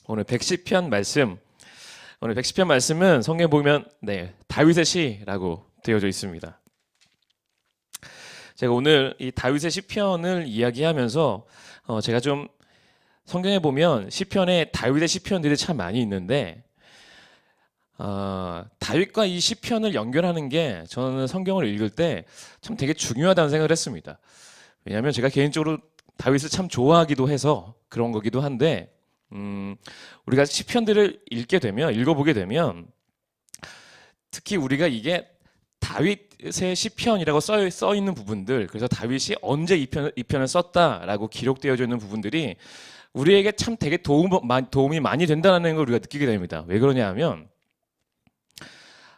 오늘 110편 말씀. 오늘 110편 말씀은 성경에 보면 다윗의 시라고 되어져 있습니다. 제가 오늘 이 다윗의 시편을 이야기하면서 제가 좀 성경에 보면 시편에 다윗의 시편들이 참 많이 있는데 다윗과 이 시편을 연결하는 게 저는 성경을 읽을 때 참 되게 중요하다는 생각을 했습니다. 왜냐하면 제가 개인적으로 다윗을 참 좋아하기도 해서 그런 거기도 한데 우리가 시편들을 읽어보게 되면 특히 우리가 이게 다윗의 시편이라고 써 있는 부분들, 그래서 다윗이 언제 이 편을 썼다라고 기록되어져 있는 부분들이 우리에게 참 되게 도움이 많이 된다는 걸 우리가 느끼게 됩니다. 왜 그러냐 하면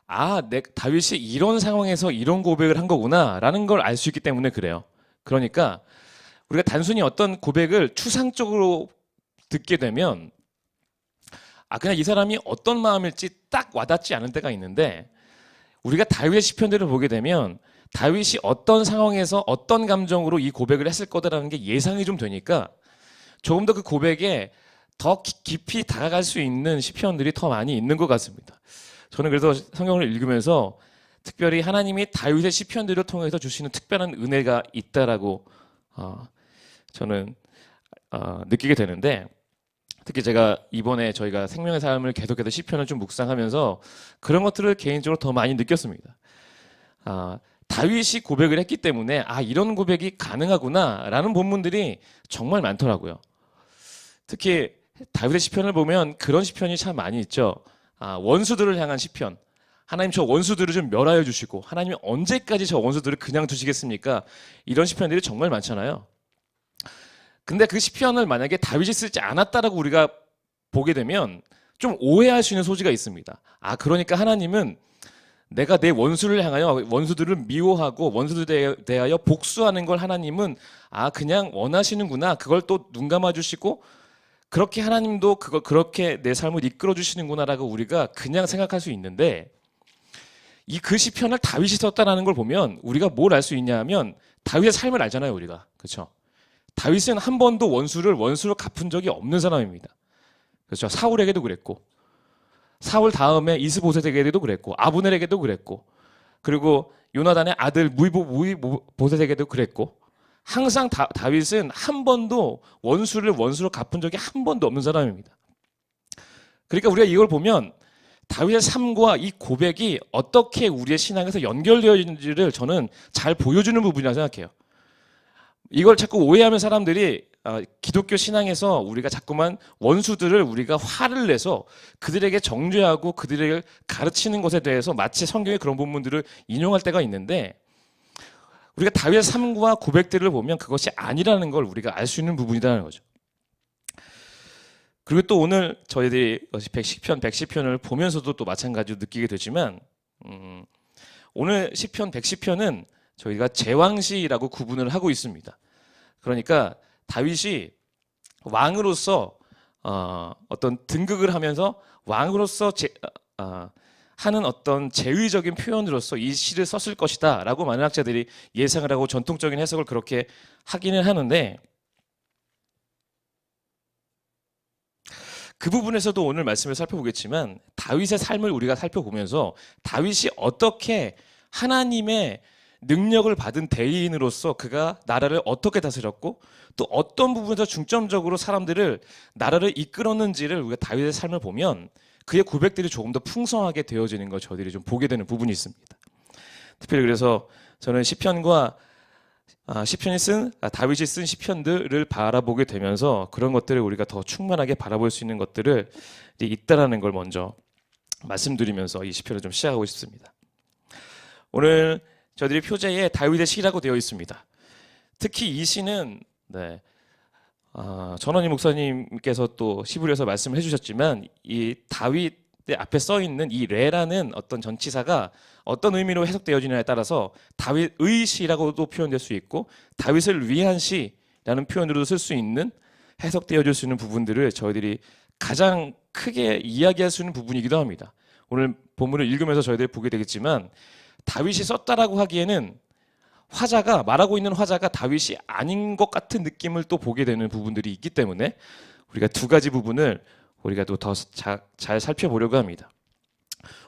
다윗이 이런 상황에서 이런 고백을 한 거구나 라는 걸 알 수 있기 때문에 그래요. 그러니까 우리가 단순히 어떤 고백을 추상적으로 듣게 되면 그냥 이 사람이 어떤 마음일지 딱 와닿지 않을 때가 있는데, 우리가 다윗의 시편들을 보게 되면 다윗이 어떤 상황에서 어떤 감정으로 이 고백을 했을 거다라는 게 예상이 좀 되니까 조금 더 그 고백에 더 깊이 다가갈 수 있는 시편들이 더 많이 있는 것 같습니다. 저는 그래서 성경을 읽으면서 특별히 하나님이 다윗의 시편들을 통해서 주시는 특별한 은혜가 있다라고 저는 느끼게 되는데, 특히 제가 이번에 저희가 생명의 삶을 계속해서 시편을 좀 묵상하면서 그런 것들을 개인적으로 더 많이 느꼈습니다. 다윗이 고백을 했기 때문에 이런 고백이 가능하구나라는 본문들이 정말 많더라고요. 특히 다윗의 시편을 보면 그런 시편이 참 많이 있죠. 원수들을 향한 시편. 하나님 저 원수들을 좀 멸하여 주시고, 하나님이 언제까지 저 원수들을 그냥 두시겠습니까? 이런 시편들이 정말 많잖아요. 근데 그 시편을 만약에 다윗이 쓰지 않았다라고 우리가 보게 되면 좀 오해할 수 있는 소지가 있습니다. 그러니까 하나님은 내가 내 원수를 향하여 원수들을 미워하고 원수들에 대하여 복수하는 걸 하나님은 그냥 원하시는구나. 그걸 또 눈 감아 주시고 그렇게 하나님도 그렇게 내 삶을 이끌어 주시는구나라고 우리가 그냥 생각할 수 있는데, 그 시편을 다윗이 썼다라는 걸 보면 우리가 뭘 알 수 있냐 하면 다윗의 삶을 알잖아요, 우리가. 그렇죠? 다윗은 한 번도 원수로 갚은 적이 없는 사람입니다. 그렇죠? 사울에게도 그랬고, 사울 다음에 이스보셋에게도 그랬고, 아브넬에게도 그랬고, 그리고 요나단의 아들 무이보셋에게도 그랬고, 항상 다윗은 한 번도 원수로 갚은 적이 한 번도 없는 사람입니다. 그러니까 우리가 이걸 보면 다윗의 삶과 이 고백이 어떻게 우리의 신앙에서 연결되어 있는지를 저는 잘 보여주는 부분이라고 생각해요. 이걸 자꾸 오해하면 사람들이 기독교 신앙에서 우리가 자꾸만 원수들을 우리가 화를 내서 그들에게 정죄하고 그들에게 가르치는 것에 대해서 마치 성경의 그런 부분들을 인용할 때가 있는데, 우리가 다윗의 삶과 고백들을 보면 그것이 아니라는 걸 우리가 알 수 있는 부분이라는 거죠. 그리고 또 오늘 저희들이 110편을 보면서도 또 마찬가지로 느끼게 되지만, 오늘 시편 110편은 저희가 제왕시라고 구분을 하고 있습니다. 그러니까 다윗이 왕으로서 어떤 등극을 하면서 왕으로서 하는 어떤 제의적인 표현으로서 이 시를 썼을 것이다 라고 많은 학자들이 예상을 하고 전통적인 해석을 그렇게 하기는 하는데, 그 부분에서도 오늘 말씀을 살펴보겠지만 다윗의 삶을 우리가 살펴보면서 다윗이 어떻게 하나님의 능력을 받은 대리인으로서 그가 나라를 어떻게 다스렸고 또 어떤 부분에서 중점적으로 사람들을 나라를 이끌었는지를 우리가 다윗의 삶을 보면 그의 고백들이 조금 더 풍성하게 되어지는 걸 저희들이 좀 보게 되는 부분이 있습니다. 특별히 그래서 저는 다윗이 쓴 시편들을 바라보게 되면서 그런 것들을 우리가 더 충만하게 바라볼 수 있는 것들을 있다라는 걸 먼저 말씀드리면서 이 시편을 좀 시작하고 싶습니다. 오늘 저희들이 표제에 다윗의 시라고 되어 있습니다. 특히 이 시는 전원희 목사님께서 또 시부리에서 말씀을 해주셨지만 이 다윗의 앞에 써 있는 이 레라는 어떤 전치사가 어떤 의미로 해석되어지냐에 따라서 다윗의 시라고도 표현될 수 있고 다윗을 위한 시라는 표현으로도 쓸 수 있는 해석되어질 수 있는 부분들을 저희들이 가장 크게 이야기할 수 있는 부분이기도 합니다. 오늘 본문을 읽으면서 저희들이 보게 되겠지만 다윗이 썼다라고 하기에는 말하고 있는 화자가 다윗이 아닌 것 같은 느낌을 또 보게 되는 부분들이 있기 때문에 우리가 두 가지 부분을 우리가 또 더 잘 살펴보려고 합니다.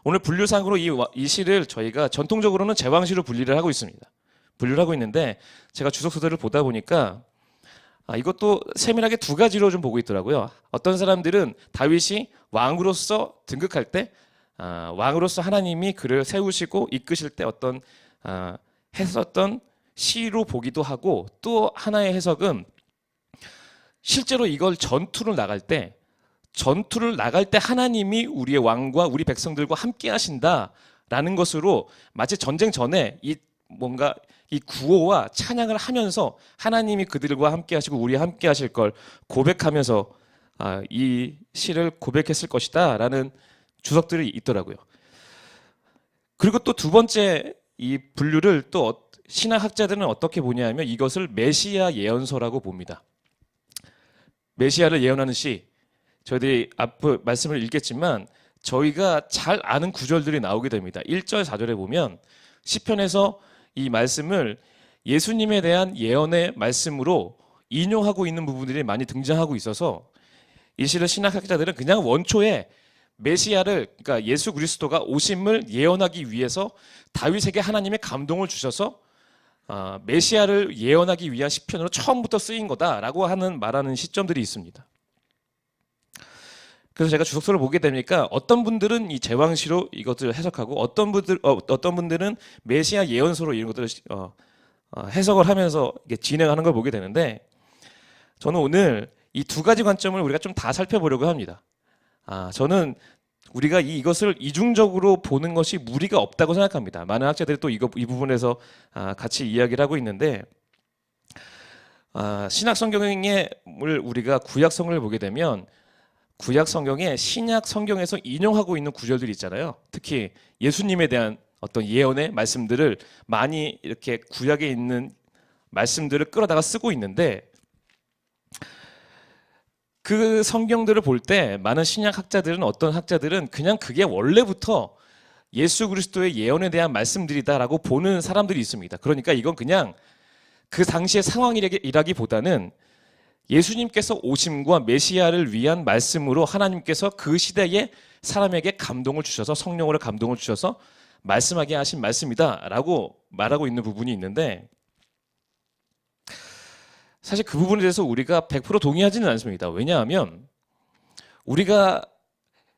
오늘 분류상으로 이 시를 저희가 전통적으로는 제왕시로 분류를 하고 있습니다. 분류를 하고 있는데 제가 주석서들을 보다 보니까 이것도 세밀하게 두 가지로 좀 보고 있더라고요. 어떤 사람들은 다윗이 왕으로서 등극할 때 왕으로서 하나님이 그를 세우시고 이끄실 때 어떤 했었던 시로 보기도 하고, 또 하나의 해석은 실제로 이걸 전투를 나갈 때 하나님이 우리의 왕과 우리 백성들과 함께 하신다라는 것으로 마치 전쟁 전에 이 구호와 찬양을 하면서 하나님이 그들과 함께 하시고 우리와 함께 하실 걸 고백하면서 이 시를 고백했을 것이다 라는 주석들이 있더라고요. 그리고 또 두 번째 이 분류를 또 신학학자들은 어떻게 보냐면 이것을 메시아 예언서라고 봅니다. 메시아를 예언하는 시, 저희들이 앞 말씀을 읽겠지만 저희가 잘 아는 구절들이 나오게 됩니다. 1절 4절에 보면 시편에서 이 말씀을 예수님에 대한 예언의 말씀으로 인용하고 있는 부분들이 많이 등장하고 있어서 이 시를 신학학자들은 그냥 원초에 메시아를, 그러니까 예수 그리스도가 오심을 예언하기 위해서 다윗에게 하나님의 감동을 주셔서 메시아를 예언하기 위한 시편으로 처음부터 쓰인 거다라고 말하는 시점들이 있습니다. 그래서 제가 주석서를 보게 되니까 어떤 분들은 이 제왕시로 이것들을 해석하고 어떤 분들은 메시아 예언서로 이런 것들을 해석을 하면서 진행하는 걸 보게 되는데, 저는 오늘 이 두 가지 관점을 우리가 좀 다 살펴보려고 합니다. 저는 우리가 이것을 이중적으로 보는 것이 무리가 없다고 생각합니다. 많은 학자들이 또 이 부분에서 같이 이야기를 하고 있는데, 신약 성경을 우리가 구약 성경을 보게 되면 구약 성경에 신약 성경에서 인용하고 있는 구절들이 있잖아요. 특히 예수님에 대한 어떤 예언의 말씀들을 많이 이렇게 구약에 있는 말씀들을 끌어다가 쓰고 있는데, 그 성경들을 볼 때 많은 신약 학자들은, 어떤 학자들은 그냥 그게 원래부터 예수 그리스도의 예언에 대한 말씀들이다라고 보는 사람들이 있습니다. 그러니까 이건 그냥 그 당시의 상황이라기보다는 예수님께서 오심과 메시아를 위한 말씀으로 하나님께서 그 시대에 사람에게 감동을 주셔서, 성령으로 감동을 주셔서 말씀하게 하신 말씀이다라고 말하고 있는 부분이 있는데, 사실 그 부분에 대해서 우리가 100% 동의하지는 않습니다. 왜냐하면 우리가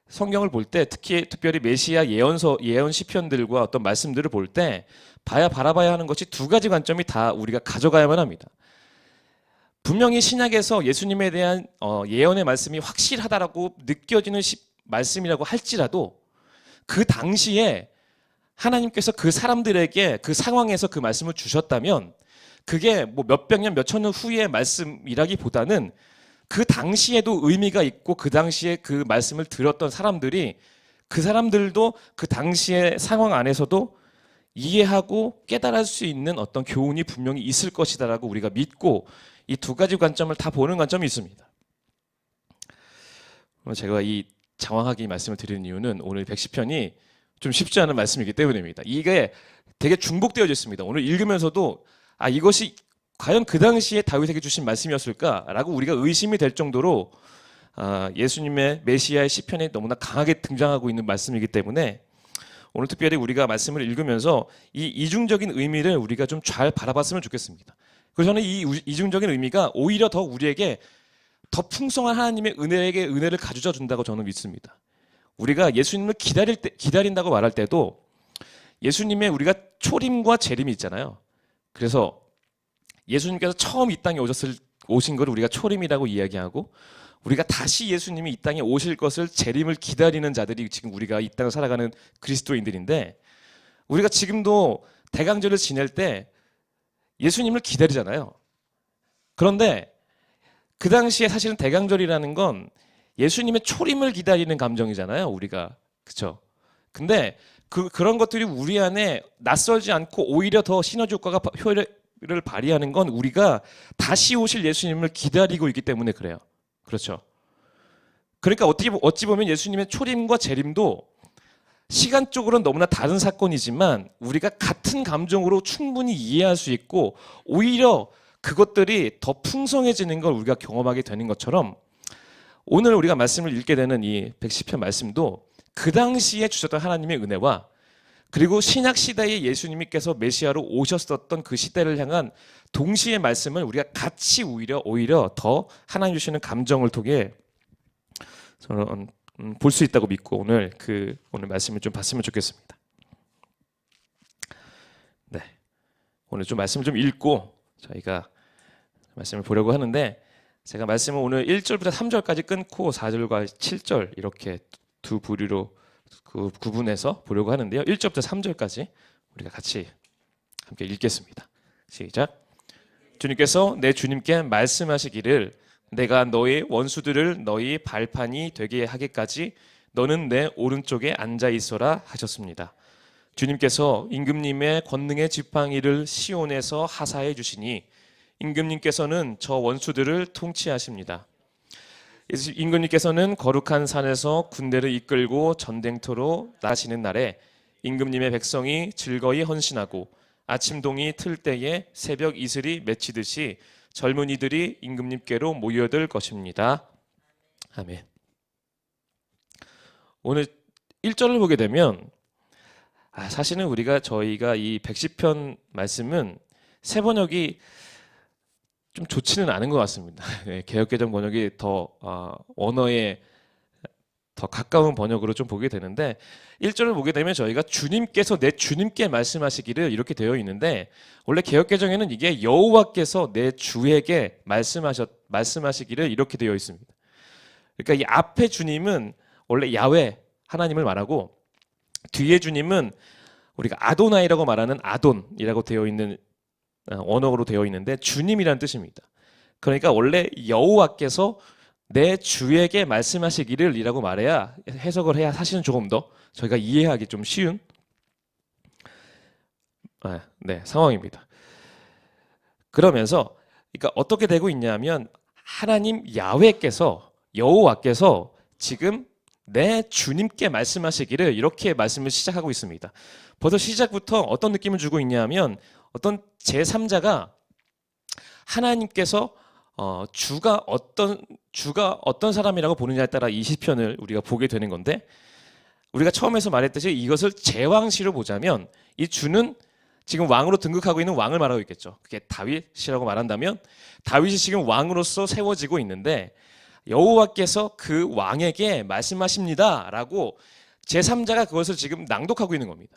성경을 볼 때, 특별히 메시아 예언 시편들과 어떤 말씀들을 볼 때 바라봐야 하는 것이 두 가지 관점이 다 우리가 가져가야만 합니다. 분명히 신약에서 예수님에 대한 예언의 말씀이 확실하다라고 느껴지는 말씀이라고 할지라도 그 당시에 하나님께서 그 사람들에게 그 상황에서 그 말씀을 주셨다면 그게 뭐 몇백 년, 몇천 년 후의 말씀이라기보다는 그 당시에도 의미가 있고 그 당시에 그 말씀을 들었던 사람들이, 그 사람들도 그 당시의 상황 안에서도 이해하고 깨달을 수 있는 어떤 교훈이 분명히 있을 것이다라고 우리가 믿고 이 두 가지 관점을 다 보는 관점이 있습니다. 제가 이 장황하게 이 말씀을 드리는 이유는 오늘 110편이 좀 쉽지 않은 말씀이기 때문입니다. 이게 되게 중복되어져 있습니다. 오늘 읽으면서도 이것이 과연 그 당시에 다윗에게 주신 말씀이었을까라고 우리가 의심이 될 정도로 예수님의 메시아의 시편에 너무나 강하게 등장하고 있는 말씀이기 때문에 오늘 특별히 우리가 말씀을 읽으면서 이 이중적인 의미를 우리가 좀 잘 바라봤으면 좋겠습니다. 그래서 저는 이 이중적인 의미가 오히려 더 우리에게 더 풍성한 하나님의 은혜를 가져다 준다고 저는 믿습니다. 우리가 예수님을 기다린다고 말할 때도 예수님의 우리가 초림과 재림이 있잖아요. 그래서 예수님께서 처음 이 땅에 오신 걸 우리가 초림이라고 이야기하고, 우리가 다시 예수님이 이 땅에 오실 것을 재림을 기다리는 자들이 지금 우리가 이 땅을 살아가는 그리스도인들인데, 우리가 지금도 대강절을 지낼 때 예수님을 기다리잖아요. 그런데 그 당시에 사실은 대강절이라는 건 예수님의 초림을 기다리는 감정이잖아요, 우리가. 그렇죠? 근데 그런 것들이 우리 안에 낯설지 않고 오히려 더 시너지 효과를 발휘하는 건 우리가 다시 오실 예수님을 기다리고 있기 때문에 그래요. 그렇죠? 그러니까 어찌 보면 예수님의 초림과 재림도 시간적으로는 너무나 다른 사건이지만 우리가 같은 감정으로 충분히 이해할 수 있고 오히려 그것들이 더 풍성해지는 걸 우리가 경험하게 되는 것처럼, 오늘 우리가 말씀을 읽게 되는 이 110편 말씀도 그 당시에 주셨던 하나님의 은혜와 그리고 신약 시대에 예수님께서 메시아로 오셨었던 그 시대를 향한 동시의 말씀을 우리가 같이 오히려 더 하나님 주시는 감정을 통해 저는 볼 수 있다고 믿고 오늘 말씀을 좀 봤으면 좋겠습니다. 네, 오늘 좀 말씀을 좀 읽고 저희가 말씀을 보려고 하는데, 제가 말씀을 오늘 1절부터 3절까지 끊고 4절과 7절 이렇게 두 부류로 구분해서 보려고 하는데요. 1절부터 3절까지 우리가 같이 함께 읽겠습니다. 시작. 주님께서 내 주님께 말씀하시기를 내가 너의 원수들을 너희 발판이 되게 하기까지 너는 내 오른쪽에 앉아 있어라 하셨습니다. 주님께서 임금님의 권능의 지팡이를 시온에서 하사해 주시니 임금님께서는 저 원수들을 통치하십니다. 임금님께서는 거룩한 산에서 군대를 이끌고 전쟁터로 나가시는 날에 임금님의 백성이 즐거이 헌신하고 아침동이 틀 때에 새벽 이슬이 맺히듯이 젊은이들이 임금님께로 모여들 것입니다. 아멘. 오늘 1절을 보게 되면 사실은 저희가 이 110편 말씀은 새 번역이 좀 좋지는 않은 것 같습니다. 개역개정 번역이 더 언어에 더 가까운 번역으로 좀 보게 되는데, 1절을 보게 되면 저희가 주님께서 내 주님께 말씀하시기를 이렇게 되어 있는데, 원래 개역개정에는 이게 여호와께서 내 주에게 말씀하시기를 이렇게 되어 있습니다. 그러니까 이 앞에 주님은 원래 야훼 하나님을 말하고, 뒤에 주님은 우리가 아도나이라고 말하는 아돈이라고 되어 있는 언어로 되어 있는데 주님이란 뜻입니다. 그러니까 원래 여호와께서 내 주에게 말씀하시기를 이라고 말해야, 해석을 해야 사실은 조금 더 저희가 이해하기 좀 쉬운 상황입니다. 그러면서 그러니까 어떻게 되고 있냐면 하나님 야훼께서, 여호와께서 지금 내 주님께 말씀하시기를 이렇게 말씀을 시작하고 있습니다. 벌써 시작부터 어떤 느낌을 주고 있냐면 어떤 제3자가 하나님께서 주가 어떤 사람이라고 보느냐에 따라 이 시편을 우리가 보게 되는 건데, 우리가 처음에서 말했듯이 이것을 제왕시로 보자면 이 주는 지금 왕으로 등극하고 있는 왕을 말하고 있겠죠. 그게 다윗이라고 말한다면 다윗이 지금 왕으로서 세워지고 있는데 여호와께서 그 왕에게 말씀하십니다라고 제3자가 그것을 지금 낭독하고 있는 겁니다.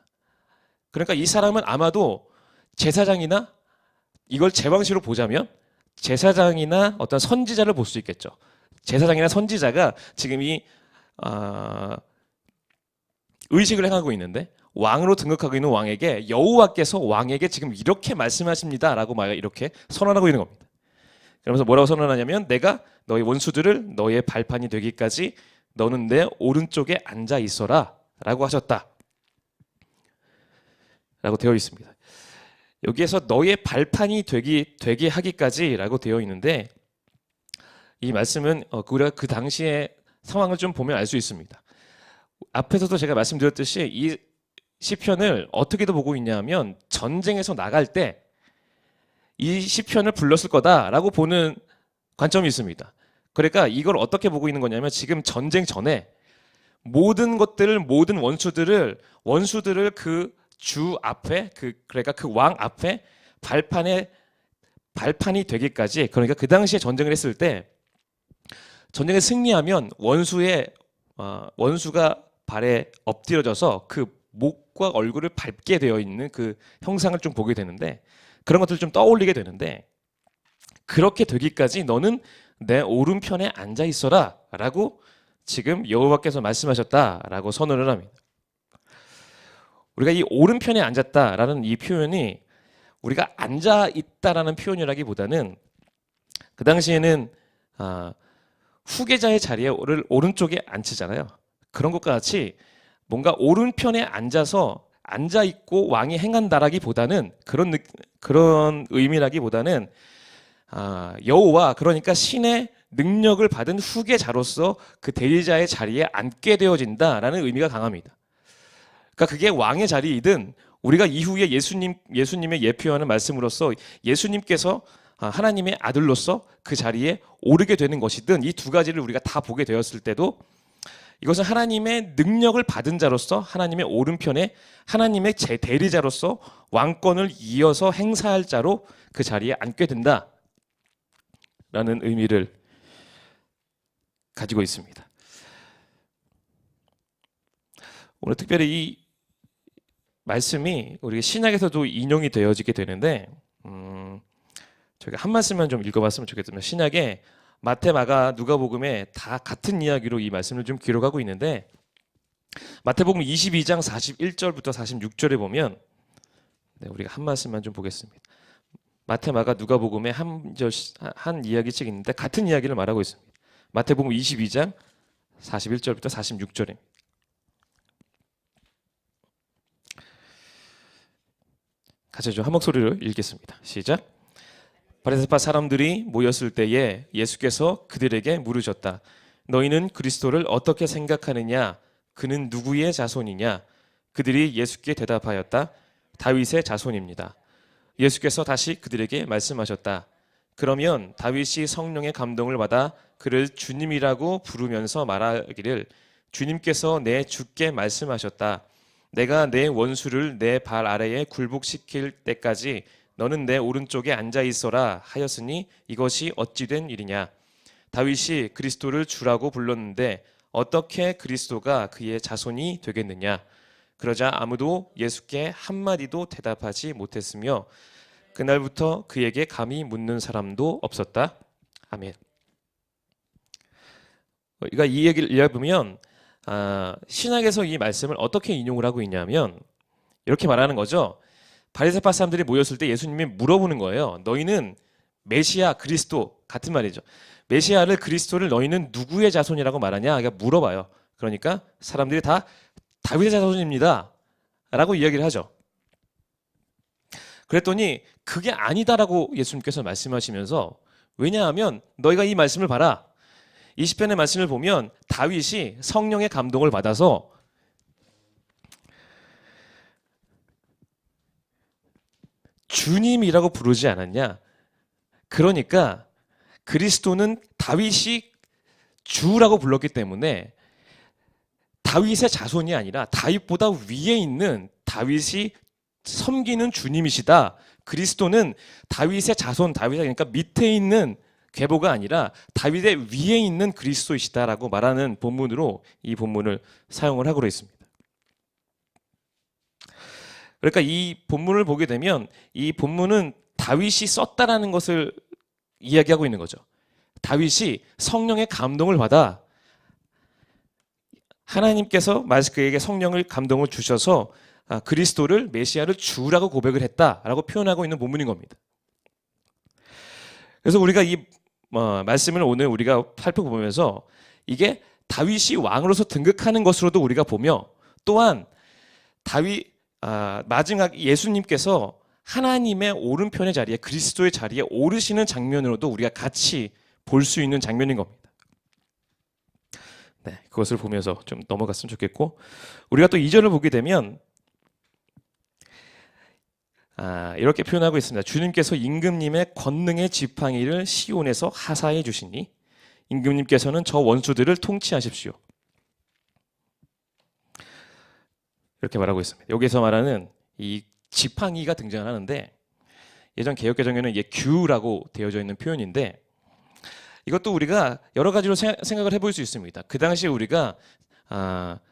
그러니까 이 사람은 아마도 제사장이나, 이걸 제왕시로 보자면 제사장이나 어떤 선지자를 볼 수 있겠죠. 제사장이나 선지자가 지금 이 의식을 행하고 있는데 왕으로 등극하고 있는 왕에게 여호와께서 왕에게 지금 이렇게 말씀하십니다라고 막 이렇게 선언하고 있는 겁니다. 그러면서 뭐라고 선언하냐면 내가 너의 원수들을 너의 발판이 되기까지 너는 내 오른쪽에 앉아 있어라 라고 하셨다 라고 되어 있습니다. 여기에서 너의 발판이 되게 하기까지 라고 되어 있는데, 이 말씀은 우리가 그 당시의 상황을 좀 보면 알 수 있습니다. 앞에서도 제가 말씀드렸듯이 이 시편을 어떻게도 보고 있냐면 전쟁에서 나갈 때 이 시편을 불렀을 거다라고 보는 관점이 있습니다. 그러니까 이걸 어떻게 보고 있는 거냐면 지금 전쟁 전에 모든 원수들을 그 주 앞에, 그러니까 그 왕 앞에 발판이 되기까지, 그러니까 그 당시에 전쟁을 했을 때 전쟁에 승리하면 원수가 발에 엎드려져서 그 목과 얼굴을 밟게 되어 있는 그 형상을 좀 보게 되는데, 그런 것들을 좀 떠올리게 되는데, 그렇게 되기까지 너는 내 오른편에 앉아 있어라 라고 지금 여호와께서 말씀하셨다라고 선언을 합니다. 우리가 이 오른편에 앉았다라는 이 표현이 우리가 앉아 있다라는 표현이라기보다는, 그 당시에는 후계자의 자리에 오른쪽에 앉히잖아요. 그런 것과 같이 뭔가 오른편에 앉아 있고 왕이 행한다라기보다는, 그런 의미라기보다는 여호와, 그러니까 신의 능력을 받은 후계자로서 그 대리자의 자리에 앉게 되어진다라는 의미가 강합니다. 그러니까 그게 왕의 자리이든 우리가 이후에 예수님의 예표하는 말씀으로서 예수님께서 하나님의 아들로서 그 자리에 오르게 되는 것이든, 이 두 가지를 우리가 다 보게 되었을 때도 이것은 하나님의 능력을 받은 자로서 하나님의 오른편에 하나님의 제 대리자로서 왕권을 이어서 행사할 자로 그 자리에 앉게 된다라는 의미를 가지고 있습니다. 오늘 특별히 이 말씀이 우리 신약에서도 인용이 되어지게 되는데, 저희가 한 말씀만 좀 읽어봤으면 좋겠습니다. 신약에 마태, 마가, 누가복음에 다 같은 이야기로 이 말씀을 좀 기록하고 있는데, 마태복음 22장 41절부터 46절에 보면, 우리가 한 말씀만 좀 보겠습니다. 마태, 마가, 누가복음에 한 이야기씩 있는데 같은 이야기를 말하고 있습니다. 마태복음 22장 41절부터 46절입니다. 같이 좀 한 목소리로 읽겠습니다. 시작. 바리새파 사람들이 모였을 때에 예수께서 그들에게 물으셨다. 너희는 그리스도를 어떻게 생각하느냐? 그는 누구의 자손이냐? 그들이 예수께 대답하였다. 다윗의 자손입니다. 예수께서 다시 그들에게 말씀하셨다. 그러면 다윗이 성령의 감동을 받아 그를 주님이라고 부르면서 말하기를, 주님께서 내 주께 말씀하셨다. 내가 내 원수를 내 발 아래에 굴복시킬 때까지 너는 내 오른쪽에 앉아 있어라 하였으니 이것이 어찌 된 일이냐? 다윗이 그리스도를 주라고 불렀는데 어떻게 그리스도가 그의 자손이 되겠느냐? 그러자 아무도 예수께 한마디도 대답하지 못했으며 그날부터 그에게 감히 묻는 사람도 없었다. 아멘. 그러니까 이 얘기를 읽어보면 신약에서 이 말씀을 어떻게 인용을 하고 있냐면 이렇게 말하는 거죠. 바리새파 사람들이 모였을 때 예수님이 물어보는 거예요. 너희는 메시아, 그리스도 같은 말이죠. 메시아를, 그리스도를 너희는 누구의 자손이라고 말하냐? 그러니까 물어봐요. 그러니까 사람들이 다 다윗의 자손입니다 라고 이야기를 하죠. 그랬더니 그게 아니다라고 예수님께서 말씀하시면서, 왜냐하면 너희가 이 말씀을 봐라. 20편의 말씀을 보면 다윗이 성령의 감동을 받아서 주님이라고 부르지 않았냐? 그러니까 그리스도는 다윗이 주라고 불렀기 때문에 다윗의 자손이 아니라 다윗보다 위에 있는 다윗이 섬기는 주님이시다. 그리스도는 다윗의 자손, 그러니까 밑에 있는 계보가 아니라 다윗의 위에 있는 그리스도이시다라고 말하는 본문으로 이 본문을 사용을 하고 있습니다. 그러니까 이 본문을 보게 되면 이 본문은 다윗이 썼다라는 것을 이야기하고 있는 거죠. 다윗이 성령의 감동을 받아 하나님께서 그에게 성령을 감동을 주셔서 그리스도를, 메시아를 주라고 고백을 했다라고 표현하고 있는 본문인 겁니다. 그래서 우리가 이 말씀을 오늘 우리가 살펴보면서 이게 다윗이 왕으로서 등극하는 것으로도 우리가 보며, 또한 다윗 마지막 예수님께서 하나님의 오른편의 자리에, 그리스도의 자리에 오르시는 장면으로도 우리가 같이 볼 수 있는 장면인 겁니다. 네, 그것을 보면서 좀 넘어갔으면 좋겠고, 우리가 또 2절을 보게 되면 이렇게 표현하고 있습니다. 주님께서 임금님의 권능의 지팡이를 시온에서 하사해 주시니 임금님께서는 저 원수들을 통치하십시오. 이렇게 말하고 있습니다. 여기서 말하는 이 지팡이가 등장하는데, 예전 개역개정에는 이게 규라고 되어져 있는 표현인데, 이것도 우리가 여러 가지로 생각을 해볼 수 있습니다. 그 당시에 우리가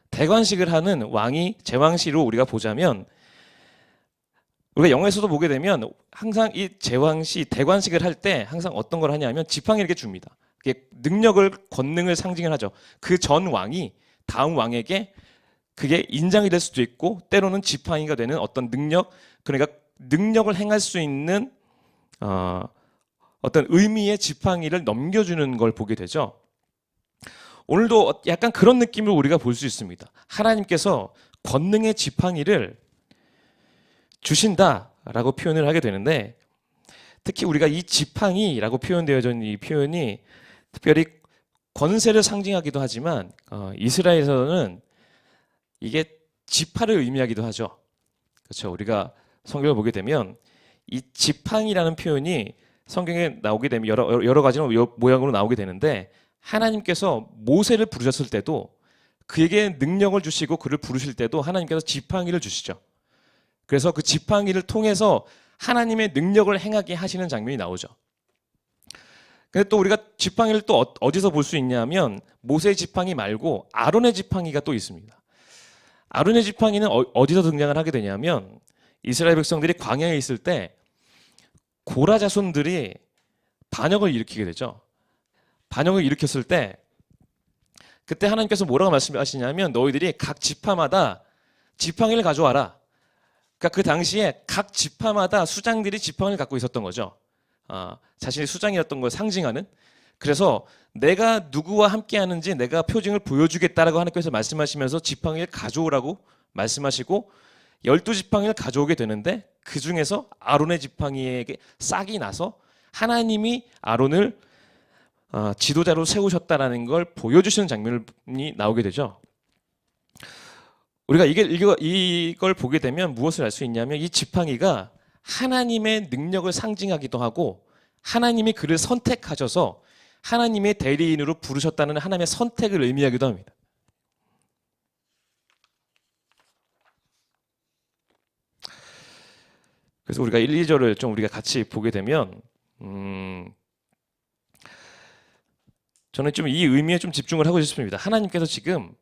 대관식을 하는 왕이 제왕시로 우리가 보자면, 우리가 영화에서도 보게 되면 항상 이 제왕시 대관식을 할 때 항상 어떤 걸 하냐면 지팡이를 이렇게 줍니다. 이게 능력을, 권능을 상징을 하죠. 그 전 왕이 다음 왕에게 그게 인장이 될 수도 있고 때로는 지팡이가 되는 어떤 능력, 그러니까 능력을 행할 수 있는 어떤 의미의 지팡이를 넘겨주는 걸 보게 되죠. 오늘도 약간 그런 느낌을 우리가 볼 수 있습니다. 하나님께서 권능의 지팡이를 주신다라고 표현을 하게 되는데, 특히 우리가 이 지팡이라고 표현되어져 있는 이 표현이 특별히 권세를 상징하기도 하지만 이스라엘에서는 이게 지파를 의미하기도 하죠. 그렇죠. 우리가 성경을 보게 되면 이 지팡이라는 표현이 성경에 나오게 되면 여러 가지 모양으로 나오게 되는데 하나님께서 모세를 부르셨을 때도 그에게 능력을 주시고 그를 부르실 때도 하나님께서 지팡이를 주시죠. 그래서 그 지팡이를 통해서 하나님의 능력을 행하게 하시는 장면이 나오죠. 근데 또 우리가 지팡이를 또 어디서 볼 수 있냐면 모세의 지팡이 말고 아론의 지팡이가 또 있습니다. 아론의 지팡이는 어디서 등장을 하게 되냐면 이스라엘 백성들이 광야에 있을 때 고라 자손들이 반역을 일으키게 되죠. 반역을 일으켰을 때 그때 하나님께서 뭐라고 말씀하시냐면 너희들이 각 지파마다 지팡이를 가져와라. 그러니까 그 당시에 각 지파마다 수장들이 지팡이를 갖고 있었던 거죠. 자신의 수장이었던 걸 상징하는. 그래서 내가 누구와 함께 하는지 내가 표징을 보여주겠다라고 하나님께서 말씀하시면서 지팡이를 가져오라고 말씀하시고 12지팡이를 가져오게 되는데 그 중에서 아론의 지팡이에게 싹이 나서 하나님이 아론을 지도자로 세우셨다라는 걸 보여주시는 장면이 나오게 되죠. 우리가 이걸 보게 되면 무엇을 알 수 있냐면 이 지팡이가 하나님의 능력을 상징하기도 하고 하나님이 그를 선택하셔서 하나님의 대리인으로 부르셨다는 하나님의 선택을 의미하기도 합니다. 그래서 우리가 1, 2절을 좀 우리가 같이 보게 되면 저는 좀 이 의미에 좀 집중을 하고 싶습니다. 하나님께서 지금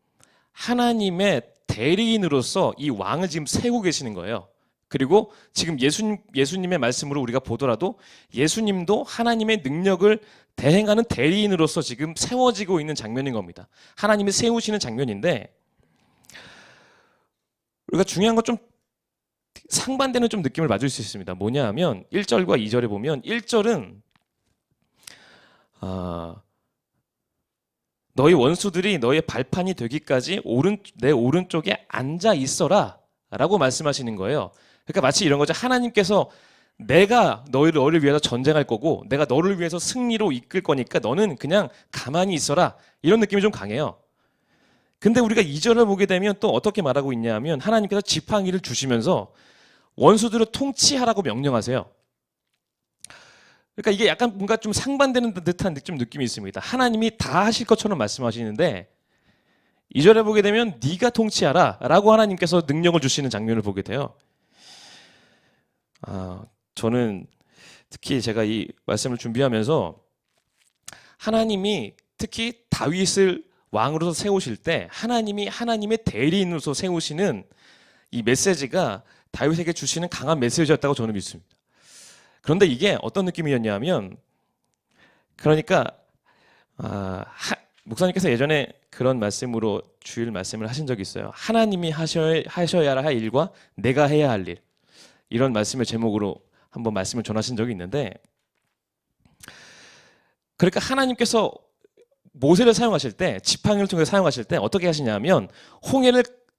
하나님의 대리인으로서 이 왕을 지금 세우고 계시는 거예요. 그리고 지금 예수님의 말씀으로 우리가 보더라도 예수님도 하나님의 능력을 대행하는 대리인으로서 지금 세워지고 있는 장면인 겁니다. 하나님이 세우시는 장면인데 우리가 중요한 건 좀 상반되는 좀 느낌을 맞을 수 있습니다. 뭐냐 하면 1절과 2절에 보면 1절은 너희 원수들이 너의 발판이 되기까지 내 오른쪽에 앉아 있어라 라고 말씀하시는 거예요. 그러니까 마치 이런 거죠. 하나님께서 내가 너를 위해서 전쟁할 거고 내가 너를 위해서 승리로 이끌 거니까 너는 그냥 가만히 있어라. 이런 느낌이 좀 강해요. 근데 우리가 2절을 보게 되면 또 어떻게 말하고 있냐 하면 하나님께서 지팡이를 주시면서 원수들을 통치하라고 명령하세요. 그러니까 이게 약간 뭔가 좀 상반되는 듯한 좀 느낌이 있습니다. 하나님이 다 하실 것처럼 말씀하시는데 2절에 보게 되면 네가 통치하라 라고 하나님께서 능력을 주시는 장면을 보게 돼요. 저는 특히 제가 이 말씀을 준비하면서 하나님이 특히 다윗을 왕으로서 세우실 때 하나님이 하나님의 대리인으로서 세우시는 이 메시지가 다윗에게 주시는 강한 메시지였다고 저는 믿습니다. 그런데 이게 어떤 느낌이었냐면 그러니까 목사님께서 예전에 그런 말씀으로 주일 말씀을 하신 적이 있어요. 하나님이 하셔야 할 일과 내가 해야 할 일. 이런 말씀의 제목으로 한번 말씀을 전하신 적이 있는데 그러니까 하나님께서 모세를 사용하실 때 지팡이를 통해서 사용하실 때 어떻게 하시냐면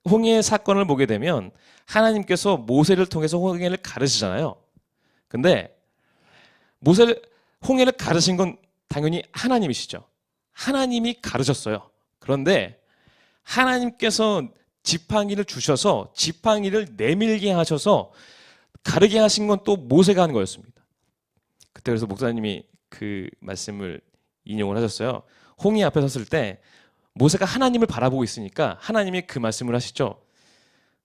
홍해의 사건을 보게 되면 하나님께서 모세를 통해서 홍해를 가르치잖아요. 근데 홍해를 가르친 건 당연히 하나님이시죠. 하나님이 가르쳤어요. 그런데 하나님께서 지팡이를 주셔서 지팡이를 내밀게 하셔서 가르게 하신 건 또 모세가 한 거였습니다. 그때 그래서 목사님이 그 말씀을 인용을 하셨어요. 홍해 앞에 섰을 때 모세가 하나님을 바라보고 있으니까 하나님이 그 말씀을 하시죠.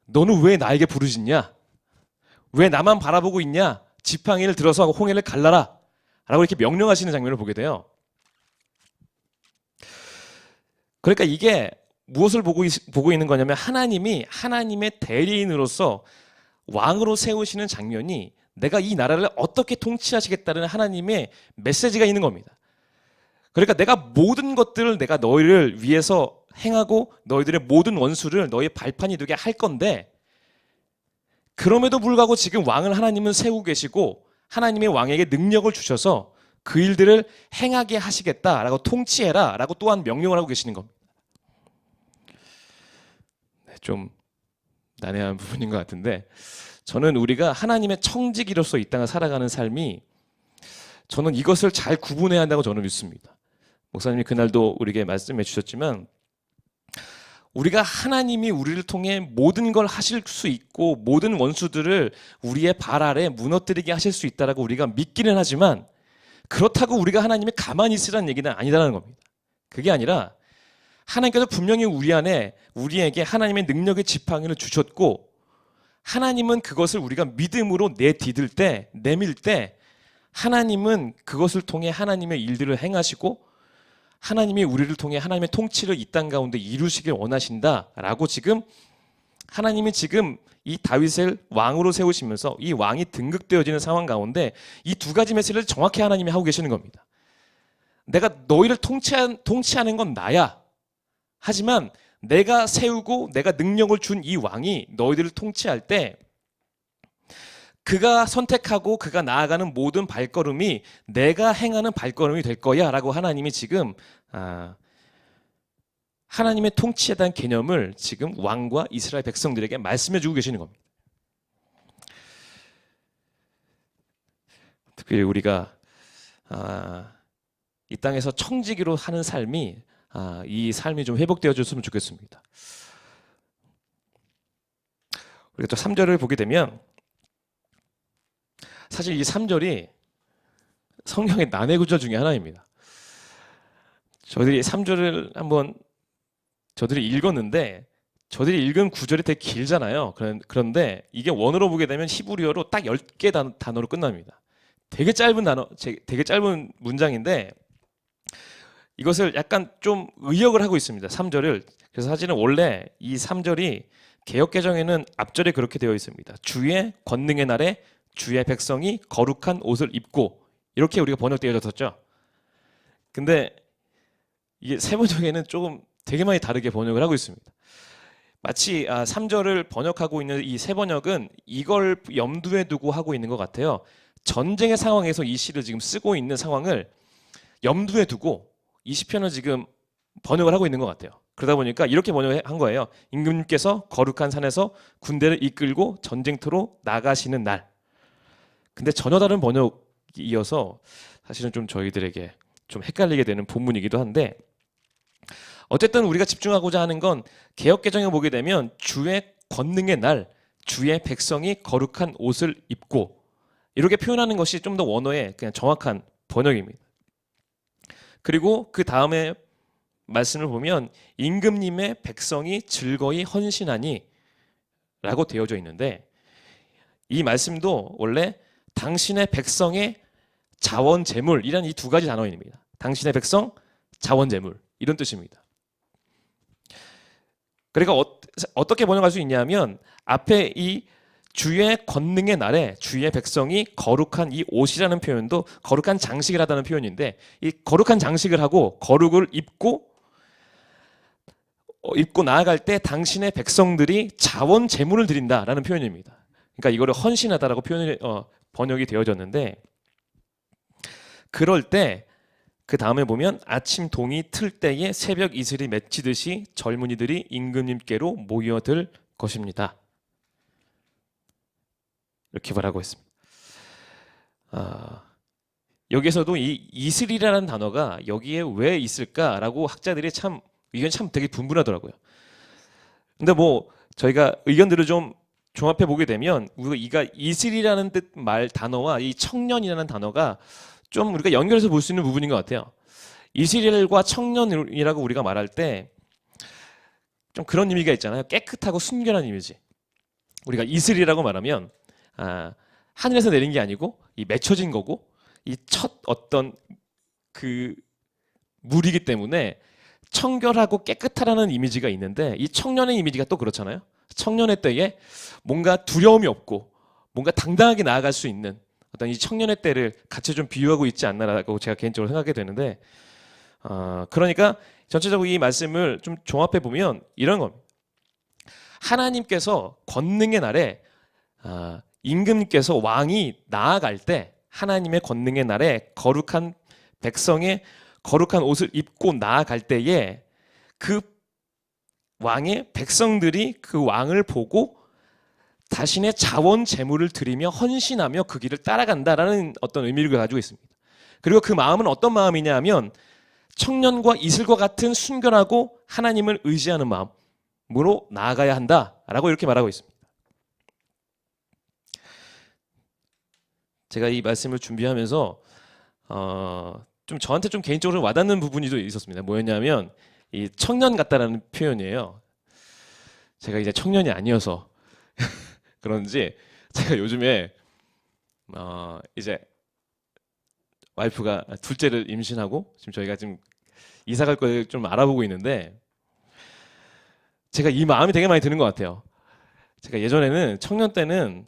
너는 왜 나에게 부르짖냐? 왜 나만 바라보고 있냐? 지팡이를 들어서 홍해를 갈라라 라고 이렇게 명령하시는 장면을 보게 돼요. 그러니까 이게 무엇을 보고 있는 거냐면 하나님이 하나님의 대리인으로서 왕으로 세우시는 장면이 내가 이 나라를 어떻게 통치하시겠다는 하나님의 메시지가 있는 겁니다. 그러니까 내가 모든 것들을 내가 너희를 위해서 행하고 너희들의 모든 원수를 너희의 발판이 되게 할 건데 그럼에도 불구하고 지금 왕을 하나님은 세우고 계시고 하나님의 왕에게 능력을 주셔서 그 일들을 행하게 하시겠다라고 통치해라 라고 또한 명령을 하고 계시는 겁니다. 좀 난해한 부분인 것 같은데 저는 우리가 하나님의 청지기로서 이 땅을 살아가는 삶이 저는 이것을 잘 구분해야 한다고 저는 믿습니다. 목사님이 그날도 우리에게 말씀해 주셨지만 우리가 하나님이 우리를 통해 모든 걸 하실 수 있고 모든 원수들을 우리의 발 아래 무너뜨리게 하실 수 있다라고 우리가 믿기는 하지만 그렇다고 우리가 하나님이 가만히 있으라는 얘기는 아니라는 겁니다. 그게 아니라 하나님께서 분명히 우리에게 하나님의 능력의 지팡이를 주셨고, 하나님은 그것을 우리가 믿음으로 내밀 때 하나님은 그것을 통해 하나님의 일들을 행하시고 하나님이 우리를 통해 하나님의 통치를 이 땅 가운데 이루시길 원하신다라고 지금 하나님이 지금 이 다윗을 왕으로 세우시면서 이 왕이 등극되어지는 상황 가운데 이 두 가지 메시지를 정확히 하나님이 하고 계시는 겁니다. 내가 너희를 통치하는 건 나야. 하지만 내가 세우고 내가 능력을 준 이 왕이 너희들을 통치할 때 그가 선택하고 그가 나아가는 모든 발걸음이 내가 행하는 발걸음이 될 거야 라고 하나님이 지금 하나님의 통치에 대한 개념을 지금 왕과 이스라엘 백성들에게 말씀해 주고 계시는 겁니다. 특별히 우리가 이 땅에서 청지기로 하는 삶이 이 삶이 좀 회복되어 줬으면 좋겠습니다. 우리가 또 3절을 보게 되면 사실 이 3절이 성경의 난해 구절 중에 하나입니다. 저들이 3절을 한번 저들이 읽었는데 저들이 읽은 구절이 되게 길잖아요. 그런데 이게 원어로 보게 되면 히브리어로 딱 10개 단어로 끝납니다. 되게 짧은 문장인데 이것을 약간 좀 의역을 하고 있습니다. 3절을. 그래서 사실은 원래 이 3절이 개역개정에는 앞절에 그렇게 되어 있습니다. 주의 권능의 날에 주의 백성이 거룩한 옷을 입고, 이렇게 우리가 번역되어졌었죠. 근데 이게 세번역에는 조금 되게 많이 다르게 번역을 하고 있습니다. 마치 3절을 번역하고 있는 이 세번역은 이걸 염두에 두고 하고 있는 것 같아요. 전쟁의 상황에서 이 시를 지금 쓰고 있는 상황을 염두에 두고 이 시편을 지금 번역을 하고 있는 것 같아요. 그러다 보니까 이렇게 번역을 한 거예요. 임금님께서 거룩한 산에서 군대를 이끌고 전쟁터로 나가시는 날. 근데 전혀 다른 번역이어서 사실은 좀 저희들에게 좀 헷갈리게 되는 본문이기도 한데, 어쨌든 우리가 집중하고자 하는 건 개역개정에 보게 되면 주의 권능의 날, 주의 백성이 거룩한 옷을 입고, 이렇게 표현하는 것이 좀 더 원어의 그냥 정확한 번역입니다. 그리고 그 다음에 말씀을 보면 임금님의 백성이 즐거이 헌신하니 라고 되어져 있는데, 이 말씀도 원래 당신의 백성의 자원 재물이란 이 두 가지 단어입니다. 당신의 백성, 자원 재물, 이런 뜻입니다. 그러니까 어떻게 번역할 수 있냐면 앞에 이 주의 권능의 날에 주의 백성이 거룩한 이 옷이라는 표현도 거룩한 장식을 하다는 표현인데, 이 거룩한 장식을 하고 거룩을 입고 나아갈 때 당신의 백성들이 자원 재물을 드린다라는 표현입니다. 그러니까 이거를 헌신하다라고 번역이 되어졌는데, 그럴 때 그 다음에 보면 아침 동이 틀 때에 새벽 이슬이 맺히듯이 젊은이들이 임금님께로 모여들 것입니다. 이렇게 말하고 있습니다. 여기서도 이 이슬이라는 단어가 여기에 왜 있을까라고 학자들이 의견이 참 되게 분분하더라고요. 근데 뭐 저희가 의견들을 좀 종합해 보게 되면 우리가 이슬이라는 뜻 단어와 이 청년이라는 단어가 좀 우리가 연결해서 볼 수 있는 부분인 것 같아요. 이스라엘과 청년이라고 우리가 말할 때 좀 그런 의미가 있잖아요. 깨끗하고 순결한 이미지. 우리가 이슬이라고 말하면 하늘에서 내린 게 아니고 이 맺혀진 거고, 이 첫 어떤 그 물이기 때문에 청결하고 깨끗하다는 이미지가 있는데, 이 청년의 이미지가 또 그렇잖아요. 청년의 때에 뭔가 두려움이 없고 뭔가 당당하게 나아갈 수 있는 어떤 이 청년의 때를 같이 좀 비유하고 있지 않나라고 제가 개인적으로 생각하게 되는데, 그러니까 전체적으로 이 말씀을 좀 종합해 보면 이런 겁니다. 하나님께서 권능의 날에 임금님께서 왕이 나아갈 때, 하나님의 권능의 날에 거룩한 백성의 거룩한 옷을 입고 나아갈 때에 그 왕의 백성들이 그 왕을 보고 자신의 자원 재물을 드리며 헌신하며 그 길을 따라간다라는 어떤 의미를 가지고 있습니다. 그리고 그 마음은 어떤 마음이냐 하면 청년과 이슬과 같은 순결하고 하나님을 의지하는 마음으로 나아가야 한다라고 이렇게 말하고 있습니다. 제가 이 말씀을 준비하면서 좀 저한테 좀 개인적으로 와닿는 부분이 좀 있었습니다. 뭐였냐면 이 청년 같다라는 표현이에요. 제가 이제 청년이 아니어서 그런지 제가 요즘에 이제 와이프가 둘째를 임신하고 지금 저희가 지금 이사 갈 걸 좀 알아보고 있는데 제가 이 마음이 되게 많이 드는 것 같아요. 제가 예전에는 청년 때는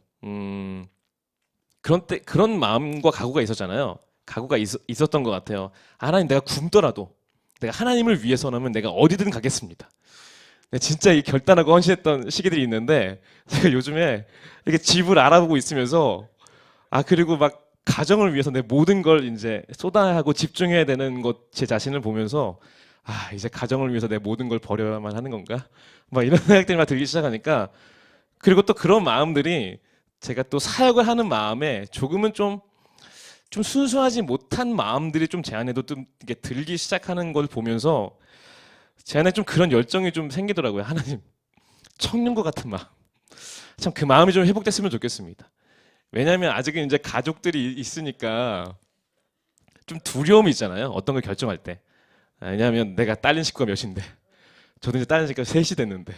그런 마음과 각오가 있었잖아요. 각오가 있었던 것 같아요. 하나님 내가 굶더라도 내가 하나님을 위해서라면 내가 어디든 가겠습니다. 진짜 이 결단하고 헌신했던 시기들이 있는데 제가 요즘에 이렇게 집을 알아보고 있으면서 그리고 막 가정을 위해서 내 모든 걸 이제 쏟아야 하고 집중해야 되는 것 제 자신을 보면서 이제 가정을 위해서 내 모든 걸 버려야만 하는 건가? 막 이런 생각들이 막 들기 시작하니까 그리고 또 그런 마음들이 제가 또 사역을 하는 마음에 조금은 좀 순수하지 못한 마음들이 좀 제 안에도 좀 이게 들기 시작하는 걸 보면서 제 안에 좀 그런 열정이 좀 생기더라고요. 하나님, 청년과 같은 마음. 참 그 마음이 좀 회복됐으면 좋겠습니다. 왜냐하면 아직은 이제 가족들이 있으니까 좀 두려움이 있잖아요. 어떤 걸 결정할 때. 왜냐하면 내가 딸린 식구가 몇인데, 저도 이제 딸린 식구가 셋이 됐는데,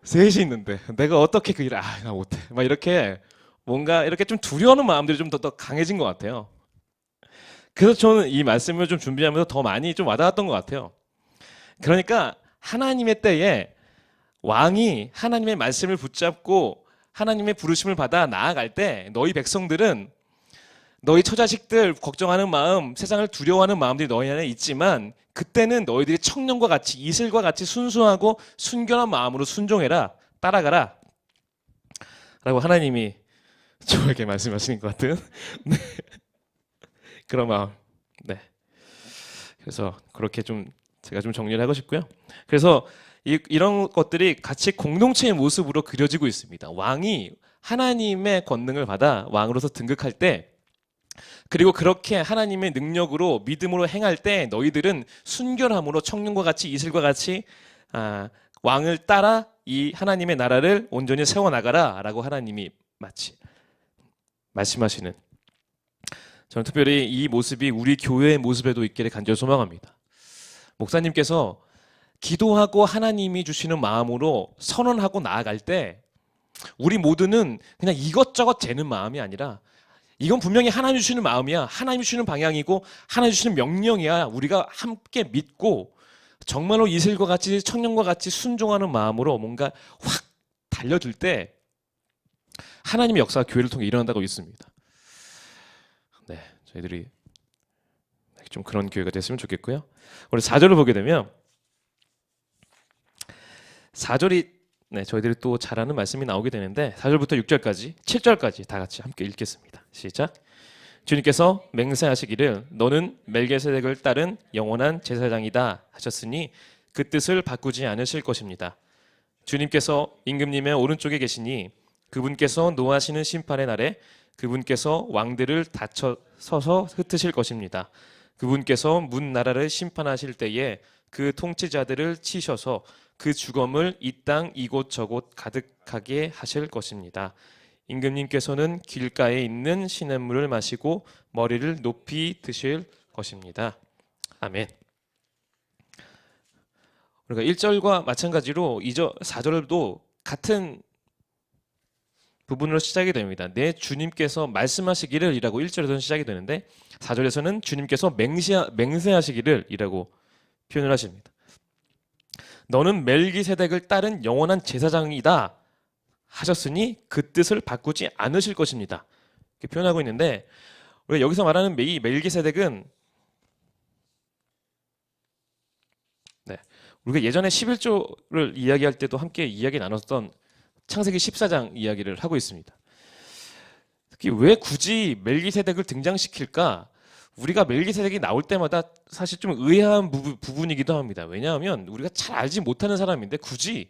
셋이 있는데, 내가 어떻게 그 일을, 나 못해. 막 이렇게 뭔가 이렇게 좀 두려워하는 마음들이 좀 더 강해진 것 같아요. 그래서 저는 이 말씀을 좀 준비하면서 더 많이 좀 와닿았던 것 같아요. 그러니까 하나님의 때에 왕이 하나님의 말씀을 붙잡고 하나님의 부르심을 받아 나아갈 때 너희 백성들은 너희 처자식들 걱정하는 마음, 세상을 두려워하는 마음들이 너희 안에 있지만 그때는 너희들이 청년과 같이 이슬과 같이 순수하고 순결한 마음으로 순종해라, 따라가라 라고 하나님이 저에게 말씀하시는 것 같은 네. 그런 마음. 네. 그래서 그렇게 좀 제가 좀 정리를 하고 싶고요. 그래서 이런 것들이 같이 공동체의 모습으로 그려지고 있습니다. 왕이 하나님의 권능을 받아 왕으로서 등극할 때 그리고 그렇게 하나님의 능력으로 믿음으로 행할 때 너희들은 순결함으로 청년과 같이 이슬과 같이 왕을 따라 이 하나님의 나라를 온전히 세워나가라 라고 하나님이 마치 말씀하시는 저는 특별히 이 모습이 우리 교회의 모습에도 있기를 간절히 소망합니다. 목사님께서 기도하고 하나님이 주시는 마음으로 선언하고 나아갈 때 우리 모두는 그냥 이것저것 재는 마음이 아니라 이건 분명히 하나님 주시는 마음이야. 하나님 주시는 방향이고 하나님 주시는 명령이야. 우리가 함께 믿고 정말로 이슬과 같이 청년과 같이 순종하는 마음으로 뭔가 확 달려들 때 하나님의 역사가 교회를 통해 일어난다고 믿습니다. 네, 저희들이 좀 그런 교회가 됐으면 좋겠고요. 우리 4절을 보게 되면 4절이 저희들이 또 잘 아는 말씀이 나오게 되는데 4절부터 6절까지 7절까지 다 같이 함께 읽겠습니다. 시작. 주님께서 맹세하시기를 너는 멜기세덱을 따른 영원한 제사장이다 하셨으니 그 뜻을 바꾸지 않으실 것입니다. 주님께서 임금님의 오른쪽에 계시니 그분께서 노하시는 심판의 날에 그분께서 왕들을 다쳐서서 흩으실 것입니다. 그분께서 문 나라를 심판하실 때에 그 통치자들을 치셔서 그 주검을 이 땅 이곳저곳 가득하게 하실 것입니다. 임금님께서는 길가에 있는 시냇물을 마시고 머리를 높이 드실 것입니다. 아멘. 그러니까 1절과 마찬가지로 2절, 4절도 같은 부분으로 시작이 됩니다. 내 주님께서 말씀하시기를 이라고 1절에서는 시작이 되는데 4절에서는 주님께서 맹세하시기를 이라고 표현을 하십니다. 너는 멜기세덱을 따른 영원한 제사장이다 하셨으니 그 뜻을 바꾸지 않으실 것입니다. 이렇게 표현하고 있는데 우리가 여기서 말하는 이 멜기세덱은 우리가 예전에 11조를 이야기할 때도 함께 이야기 나눴던 창세기 14장 이야기를 하고 있습니다. 특히 왜 굳이 멜기세덱을 등장시킬까? 우리가 멜기세덱이 나올 때마다 사실 좀 의아한 부분이기도 합니다. 왜냐하면 우리가 잘 알지 못하는 사람인데 굳이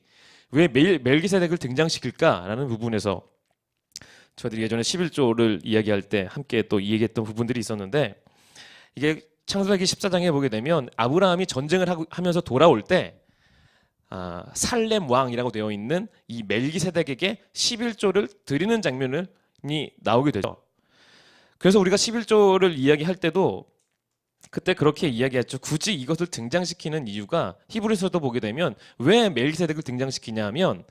왜 멜기세덱을 등장시킬까라는 부분에서 저희들이 예전에 11조를 이야기할 때 함께 또 이야기했던 부분들이 있었는데 이게 창세기 14장에 보게 되면 아브라함이 전쟁을 하면서 돌아올 때 살렘 왕이라고 되어 있는 이 멜기세덱에게 11조를 드리는 장면이 나오게 되죠. 그래서 우리가 11조를 이야기할 때도 그때 그렇게 이야기했죠. 굳이 이것을 등장시키는 이유가 히브리서도 보게 되면 왜 멜기세덱을 등장시키냐 하면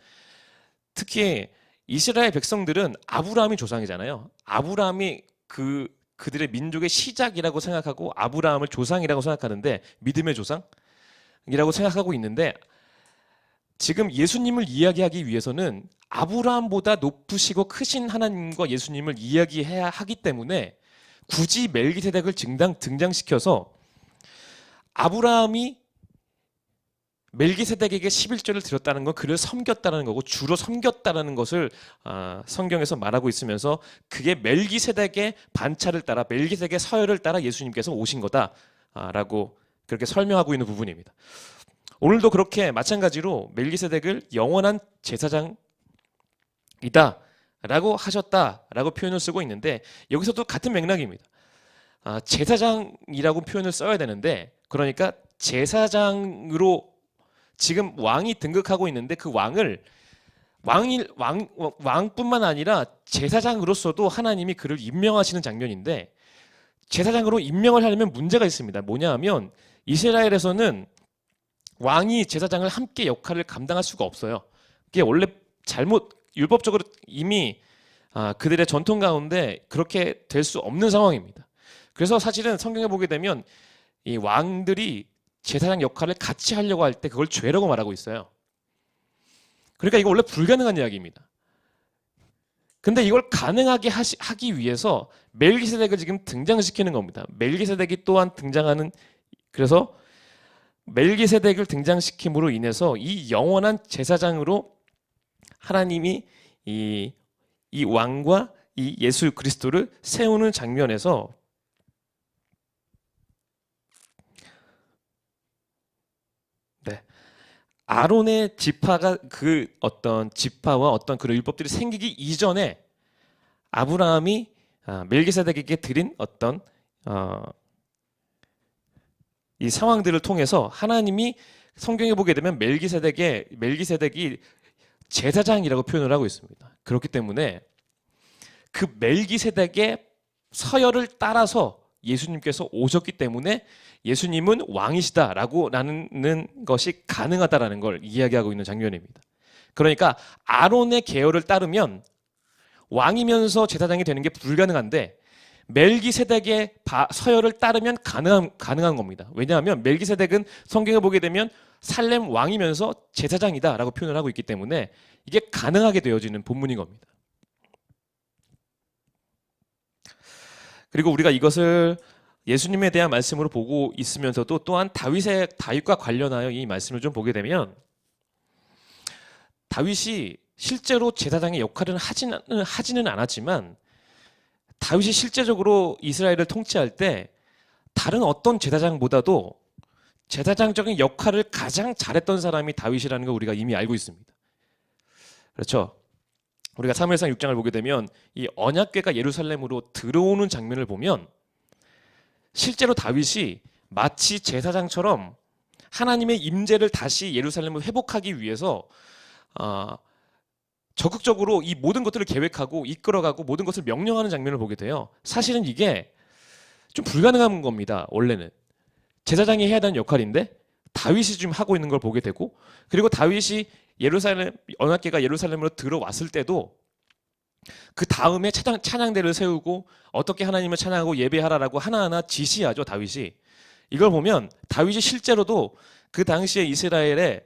특히 이스라엘 백성들은 아브라함이 조상이잖아요. 아브라함이 그들의 민족의 시작이라고 생각하고 아브라함을 조상이라고 생각하는데 믿음의 조상이라고 생각하고 있는데 지금 예수님을 이야기하기 위해서는 아브라함보다 높으시고 크신 하나님과 예수님을 이야기해야 하기 때문에 굳이 멜기세덱을 등장시켜서 아브라함이 멜기세덱에게 11조를 드렸다는 건 그를 섬겼다는 거고 주로 섬겼다는 것을 성경에서 말하고 있으면서 그게 멜기세덱의 반차를 따라 멜기세덱의 서열을 따라 예수님께서 오신 거다라고 그렇게 설명하고 있는 부분입니다. 오늘도 그렇게 마찬가지로 멜기세덱을 영원한 제사장이다 라고 하셨다라고 표현을 쓰고 있는데 여기서도 같은 맥락입니다. 제사장이라고 표현을 써야 되는데 그러니까 제사장으로 지금 왕이 등극하고 있는데 그 왕뿐만 아니라 제사장으로서도 하나님이 그를 임명하시는 장면인데 제사장으로 임명을 하려면 문제가 있습니다. 뭐냐 하면 이스라엘에서는 왕이 제사장을 함께 역할을 감당할 수가 없어요. 그게 원래 율법적으로 이미 그들의 전통 가운데 그렇게 될 수 없는 상황입니다. 그래서 사실은 성경에 보게 되면 이 왕들이 제사장 역할을 같이 하려고 할 때 그걸 죄라고 말하고 있어요. 그러니까 이거 원래 불가능한 이야기입니다. 근데 이걸 가능하게 하기 위해서 멜기세덱을 지금 등장시키는 겁니다. 멜기세덱이 또한 그래서 멜기세덱을 등장시킴으로 인해서 이 영원한 제사장으로 하나님이 이 왕과 이 예수 그리스도를 세우는 장면에서 아론의 지파가 그 어떤 지파와 어떤 그런 율법들이 생기기 이전에 아브라함이 멜기세덱에게 드린 어떤 이 상황들을 통해서 하나님이 성경에 보게 되면 멜기세덱이 제사장이라고 표현을 하고 있습니다. 그렇기 때문에 그 멜기세덱의 서열을 따라서 예수님께서 오셨기 때문에 예수님은 왕이시다라고 나누는 것이 가능하다라는 걸 이야기하고 있는 장면입니다. 그러니까 아론의 계열을 따르면 왕이면서 제사장이 되는 게 불가능한데 멜기세덱의 서열을 따르면 가능한 겁니다. 왜냐하면 멜기세덱은 성경에 보게 되면 살렘 왕이면서 제사장이다라고 표현을 하고 있기 때문에 이게 가능하게 되어지는 본문인 겁니다. 그리고 우리가 이것을 예수님에 대한 말씀으로 보고 있으면서도 또한 다윗과 관련하여 이 말씀을 좀 보게 되면 다윗이 실제로 제사장의 역할은 하지는 않았지만 다윗이 실제적으로 이스라엘을 통치할 때 다른 어떤 제사장보다도 제사장적인 역할을 가장 잘했던 사람이 다윗이라는 걸 우리가 이미 알고 있습니다. 그렇죠? 우리가 사무엘상 6장을 보게 되면 이 언약궤가 예루살렘으로 들어오는 장면을 보면 실제로 다윗이 마치 제사장처럼 하나님의 임재를 다시 예루살렘을 회복하기 위해서 적극적으로 이 모든 것들을 계획하고 이끌어가고 모든 것을 명령하는 장면을 보게 돼요. 사실은 이게 좀 불가능한 겁니다. 원래는 제사장이 해야 되는 역할인데 다윗이 지금 하고 있는 걸 보게 되고 그리고 다윗이 언약궤가 예루살렘으로 들어왔을 때도 그 다음에 찬양대를 세우고 어떻게 하나님을 찬양하고 예배하라라고 하나하나 지시하죠. 다윗이. 이걸 보면 다윗이 실제로도 그 당시에 이스라엘의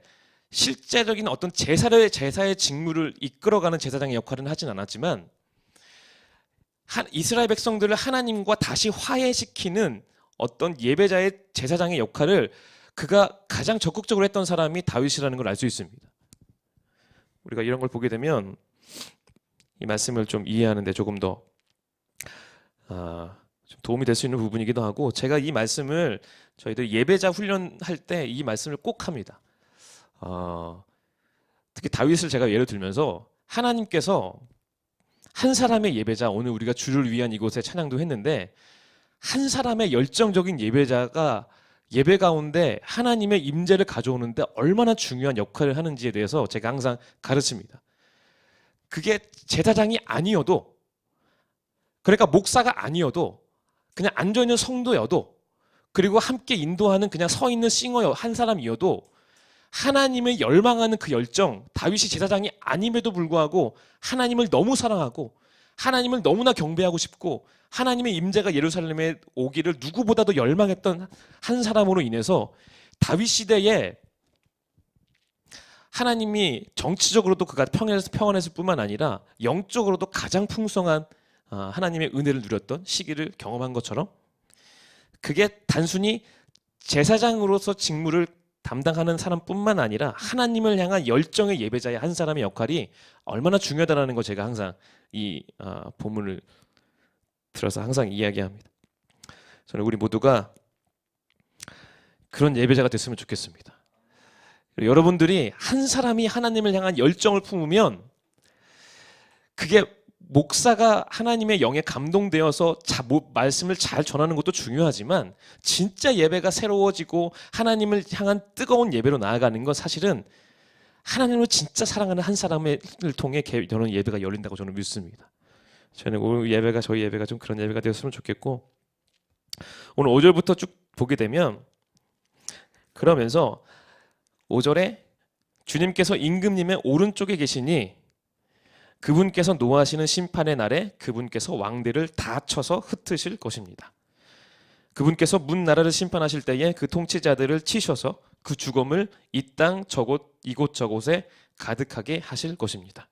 실제적인 어떤 제사의 직무를 이끌어가는 제사장의 역할은 하진 않았지만 이스라엘 백성들을 하나님과 다시 화해시키는 어떤 예배자의 제사장의 역할을 그가 가장 적극적으로 했던 사람이 다윗이라는 걸 알 수 있습니다. 우리가 이런 걸 보게 되면 이 말씀을 좀 이해하는데 조금 더 좀 도움이 될 수 있는 부분이기도 하고 제가 이 말씀을 저희들 예배자 훈련할 때 이 말씀을 꼭 합니다. 특히 다윗을 제가 예를 들면서 하나님께서 한 사람의 예배자 오늘 우리가 주를 위한 이곳에 찬양도 했는데 한 사람의 열정적인 예배자가 예배 가운데 하나님의 임재를 가져오는데 얼마나 중요한 역할을 하는지에 대해서 제가 항상 가르칩니다. 그게 제사장이 아니어도 그러니까 목사가 아니어도 그냥 앉아있는 성도여도 그리고 함께 인도하는 그냥 서 있는 싱어 한 사람이어도 하나님을 열망하는 그 열정, 다윗이 제사장이 아님에도 불구하고 하나님을 너무 사랑하고 하나님을 너무나 경배하고 싶고 하나님의 임재가 예루살렘에 오기를 누구보다도 열망했던 한 사람으로 인해서 다윗 시대에 하나님이 정치적으로도 그가 평안했을 뿐만 아니라 영적으로도 가장 풍성한 하나님의 은혜를 누렸던 시기를 경험한 것처럼 그게 단순히 제사장으로서 직무를 담당하는 사람뿐만 아니라 하나님을 향한 열정의 예배자의 한 사람의 역할이 얼마나 중요하다는 거 제가 항상 이 본문을 들어서 항상 이야기합니다. 저는 우리 모두가 그런 예배자가 됐으면 좋겠습니다. 여러분들이 한 사람이 하나님을 향한 열정을 품으면 그게 목사가 하나님의 영에 감동되어서 말씀을 잘 전하는 것도 중요하지만 진짜 예배가 새로워지고 하나님을 향한 뜨거운 예배로 나아가는 건 사실은 하나님을 진짜 사랑하는 한 사람을 통해 이런 예배가 열린다고 저는 믿습니다. 저는 오늘 예배가 저희 예배가 좀 그런 예배가 되었으면 좋겠고 오늘 5절부터 쭉 보게 되면 그러면서 5절에 주님께서 임금님의 오른쪽에 계시니 그분께서 노하시는 심판의 날에 그분께서 왕들을 다 쳐서 흩으실 것입니다. 그분께서 문 나라를 심판하실 때에 그 통치자들을 치셔서 그 죽음을 이 땅 저곳 이곳저곳에 가득하게 하실 것입니다.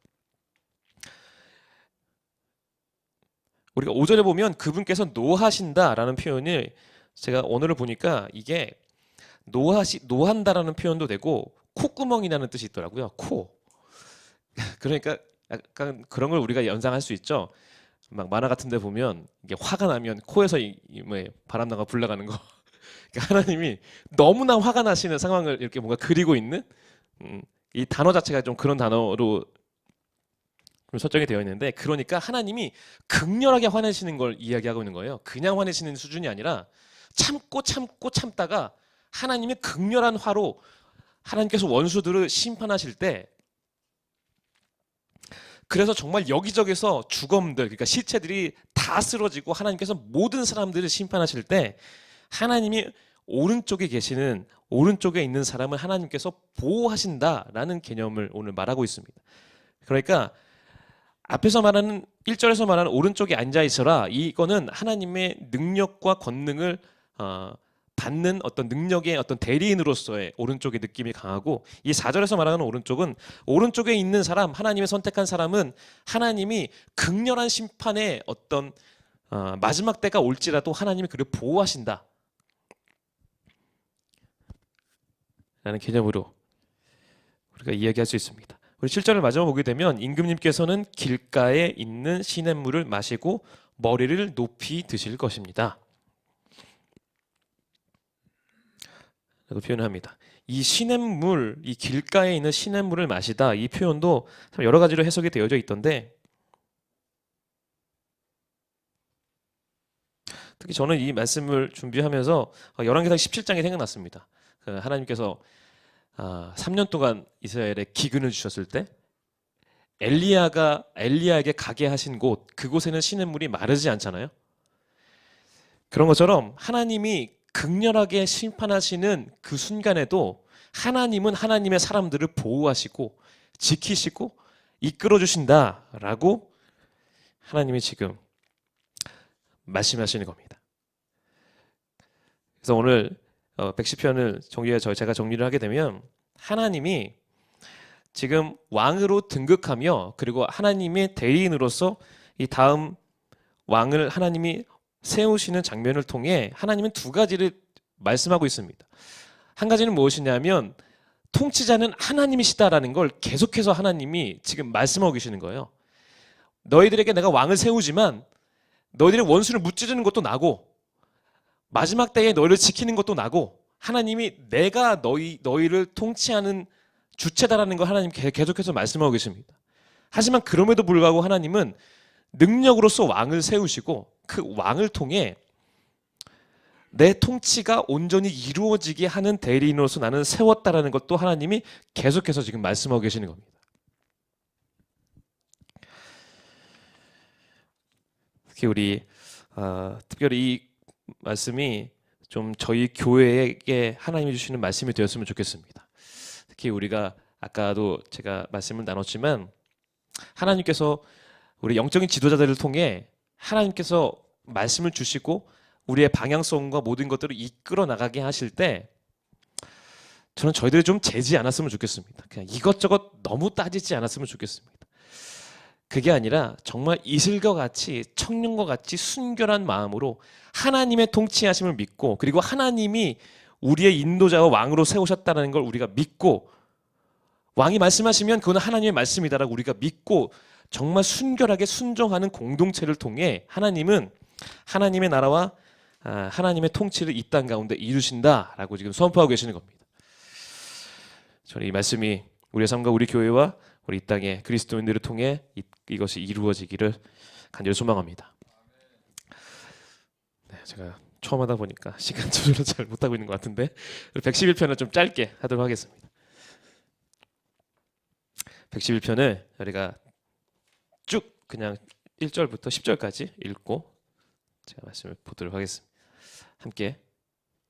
우리가 5절에 보면 그분께서 노하신다라는 표현을 제가 언어를 보니까 이게 노한다라는 표현도 되고 콧구멍이라는 뜻이 있더라고요. 코. 그러니까 약간 그런 걸 우리가 연상할 수 있죠. 막 만화 같은 데 보면 이게 화가 나면 코에서 바람 나가 불 나가는 거. 그러니까 하나님이 너무나 화가 나시는 상황을 이렇게 뭔가 그리고 있는 이 단어 자체가 좀 그런 단어로 좀 설정이 되어 있는데 그러니까 하나님이 극렬하게 화내시는 걸 이야기하고 있는 거예요. 그냥 화내시는 수준이 아니라 참다가 하나님의 극렬한 화로 하나님께서 원수들을 심판하실 때 그래서 정말 여기저기서 죽음들 그러니까 시체들이 다 쓰러지고 하나님께서 모든 사람들을 심판하실 때 하나님이 오른쪽에 있는 사람을 하나님께서 보호하신다라는 개념을 오늘 말하고 있습니다. 그러니까 앞에서 말하는 1절에서 말하는 오른쪽에 앉아 있어라 이거는 하나님의 능력과 권능을 받는 어떤 능력의 어떤 대리인으로서의 오른쪽의 느낌이 강하고 이 4절에서 말하는 오른쪽은 오른쪽에 있는 사람 하나님의 선택한 사람은 하나님이 극렬한 심판의 어떤 마지막 때가 올지라도 하나님이 그를 보호하신다 라는 개념으로 우리가 이야기할 수 있습니다. 우리 7절을 마지막 보게 되면 임금님께서는 길가에 있는 시냇물을 마시고 머리를 높이 드실 것입니다 라고 표현을 합니다. 이 시냇물, 이 길가에 있는 시냇물을 마시다 이 표현도 참 여러 가지로 해석이 되어져 있던데 특히 저는 이 말씀을 준비하면서 열왕기상 17장이 생각났습니다. 하나님께서 3년 동안 이스라엘에 기근을 주셨을 때 엘리야에게 가게 하신 그곳에는 시냇물이 마르지 않잖아요. 그런 것처럼 하나님이 극렬하게 심판하시는 그 순간에도 하나님은 하나님의 사람들을 보호하시고 지키시고 이끌어 주신다라고 하나님이 지금 말씀하시는 겁니다. 그래서 오늘 110편을 제가 정리를 하게 되면 하나님이 지금 왕으로 등극하며 그리고 하나님의 대리인으로서 이 다음 왕을 하나님이 세우시는 장면을 통해 하나님은 두 가지를 말씀하고 있습니다. 한 가지는 무엇이냐면 통치자는 하나님이시다라는 걸 계속해서 하나님이 지금 말씀하고 계시는 거예요. 너희들에게 내가 왕을 세우지만 너희들의 원수를 무찌르는 것도 나고 마지막 때에 너희를 지키는 것도 나고 하나님이 내가 너희를 통치하는 주체다라는 걸 하나님 계속해서 말씀하고 계십니다. 하지만 그럼에도 불구하고 하나님은 능력으로서 왕을 세우시고 그 왕을 통해 내 통치가 온전히 이루어지게 하는 대리인으로서 나는 세웠다라는 것도 하나님이 계속해서 지금 말씀하고 계시는 겁니다. 특히 우리 특별히 이 말씀이 좀 저희 교회에게 하나님이 주시는 말씀이 되었으면 좋겠습니다. 특히 우리가 아까도 제가 말씀을 나눴지만 하나님께서 우리 영적인 지도자들을 통해 하나님께서 말씀을 주시고 우리의 방향성과 모든 것들을 이끌어 나가게 하실 때 저는 저희들이 좀 재지 않았으면 좋겠습니다. 그냥 이것저것 너무 따지지 않았으면 좋겠습니다. 그게 아니라 정말 이슬과 같이 청룡과 같이 순결한 마음으로 하나님의 통치하심을 믿고 그리고 하나님이 우리의 인도자와 왕으로 세우셨다는 걸 우리가 믿고 왕이 말씀하시면 그건 하나님의 말씀이다라고 우리가 믿고 정말 순결하게 순종하는 공동체를 통해 하나님은 하나님의 나라와 하나님의 통치를 이 땅 가운데 이루신다라고 지금 선포하고 계시는 겁니다. 저는 이 말씀이 우리의 삶과 우리 교회와 우리 이 땅의 그리스도인들을 통해 이것이 이루어지기를 간절히 소망합니다. 네, 제가 처음 하다 보니까 시간 조절을 잘 못하고 있는 것 같은데 111편을 좀 짧게 하도록 하겠습니다. 111편을 우리가 쭉 그냥 1절부터 10절까지 읽고 제가 말씀을 보도록 하겠습니다. 함께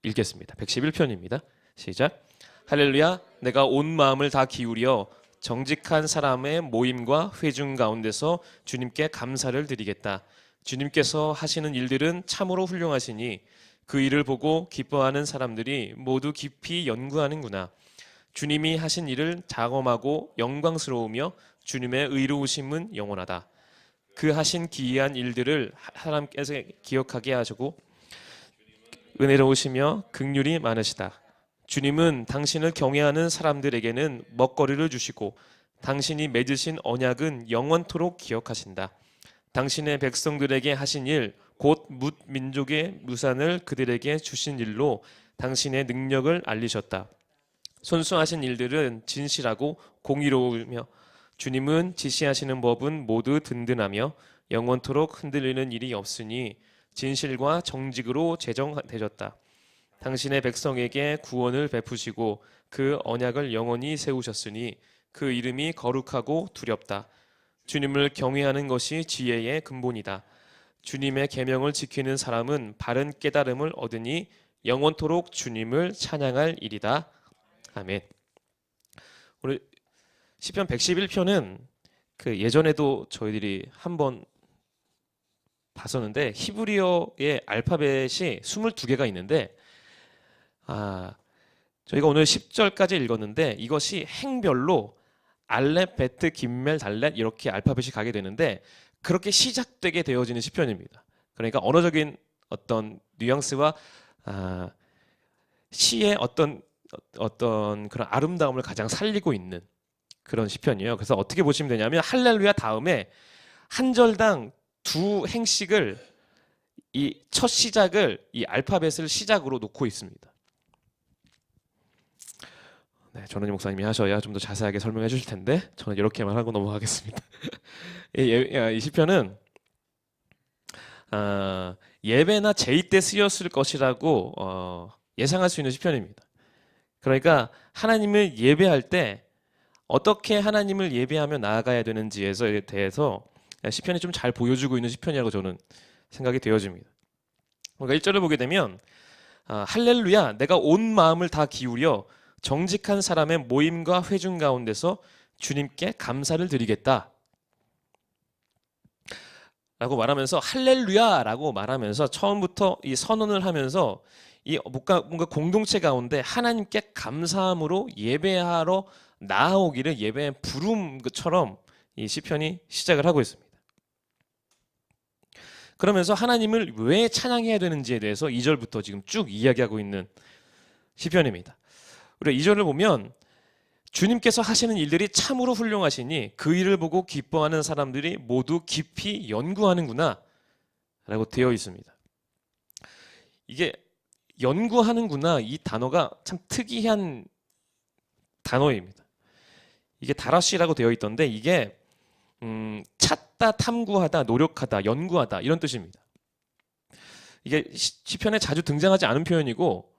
읽겠습니다. 111편입니다. 시작. 할렐루야. 내가 온 마음을 다 기울여 정직한 사람의 모임과 회중 가운데서 주님께 감사를 드리겠다. 주님께서 하시는 일들은 참으로 훌륭하시니 그 일을 보고 기뻐하는 사람들이 모두 깊이 연구하는구나. 주님이 하신 일을 장엄하고 영광스러우며 주님의 의로우심은 영원하다. 그 하신 기이한 일들을 사람께서 기억하게 하시고 은혜로우시며 긍휼이 많으시다. 주님은 당신을 경외하는 사람들에게는 먹거리를 주시고 당신이 맺으신 언약은 영원토록 기억하신다. 당신의 백성들에게 하신 일, 곧 뭇 민족의 무산을 그들에게 주신 일로 당신의 능력을 알리셨다. 손수하신 일들은 진실하고 공의로우며 주님은 지시하시는 법은 모두 든든하며 영원토록 흔들리는 일이 없으니 진실과 정직으로 제정되셨다. 당신의 백성에게 구원을 베푸시고 그 언약을 영원히 세우셨으니 그 이름이 거룩하고 두렵다. 주님을 경외하는 것이 지혜의 근본이다. 주님의 계명을 지키는 사람은 바른 깨달음을 얻으니 영원토록 주님을 찬양할 일이다. 아멘. 우리 시편 111편은 그 예전에도 저희들이 한번 봤었는데 히브리어의 알파벳이 22개가 있는데 저희가 오늘 10절까지 읽었는데 이것이 행별로 알렙, 베트, 김멜, 달렛 이렇게 알파벳이 가게 되는데 그렇게 시작되게 되어지는 시편입니다. 그러니까 언어적인 어떤 뉘앙스와 시의 어떤 그런 아름다움을 가장 살리고 있는 그런 시편이에요. 그래서 어떻게 보시면 되냐면 할렐루야 다음에 한 절당 두 행식을 이 첫 시작을 이 알파벳을 시작으로 놓고 있습니다. 네, 전원희 목사님이 하셔야 좀 더 자세하게 설명해 주실 텐데 저는 이렇게만 하고 넘어가겠습니다. 이 시편은 예배나 제의 때 쓰였을 것이라고 예상할 수 있는 시편입니다. 그러니까 하나님을 예배할 때 어떻게 하나님을 예배하며 나아가야 되는지에 대해서 시편이 좀 잘 보여주고 있는 시편이라고 저는 생각이 되어집니다. 그러니까 1절을 보게 되면 할렐루야 내가 온 마음을 다 기울여 정직한 사람의 모임과 회중 가운데서 주님께 감사를 드리겠다 라고 말하면서 할렐루야 라고 말하면서 처음부터 이 선언을 하면서 이 뭔가 공동체 가운데 하나님께 감사함으로 예배하러 나아오기를 예배의 부름처럼 이 시편이 시작을 하고 있습니다. 그러면서 하나님을 왜 찬양해야 되는지에 대해서 2절부터 지금 쭉 이야기하고 있는 시편입니다. 우리가 2절을 보면 주님께서 하시는 일들이 참으로 훌륭하시니 그 일을 보고 기뻐하는 사람들이 모두 깊이 연구하는구나 라고 되어 있습니다. 이게 연구하는구나 이 단어가 참 특이한 단어입니다. 이게 다라시라고 되어 있던데 이게 찾다, 탐구하다, 노력하다, 연구하다 이런 뜻입니다. 이게 시편에 자주 등장하지 않은 표현이고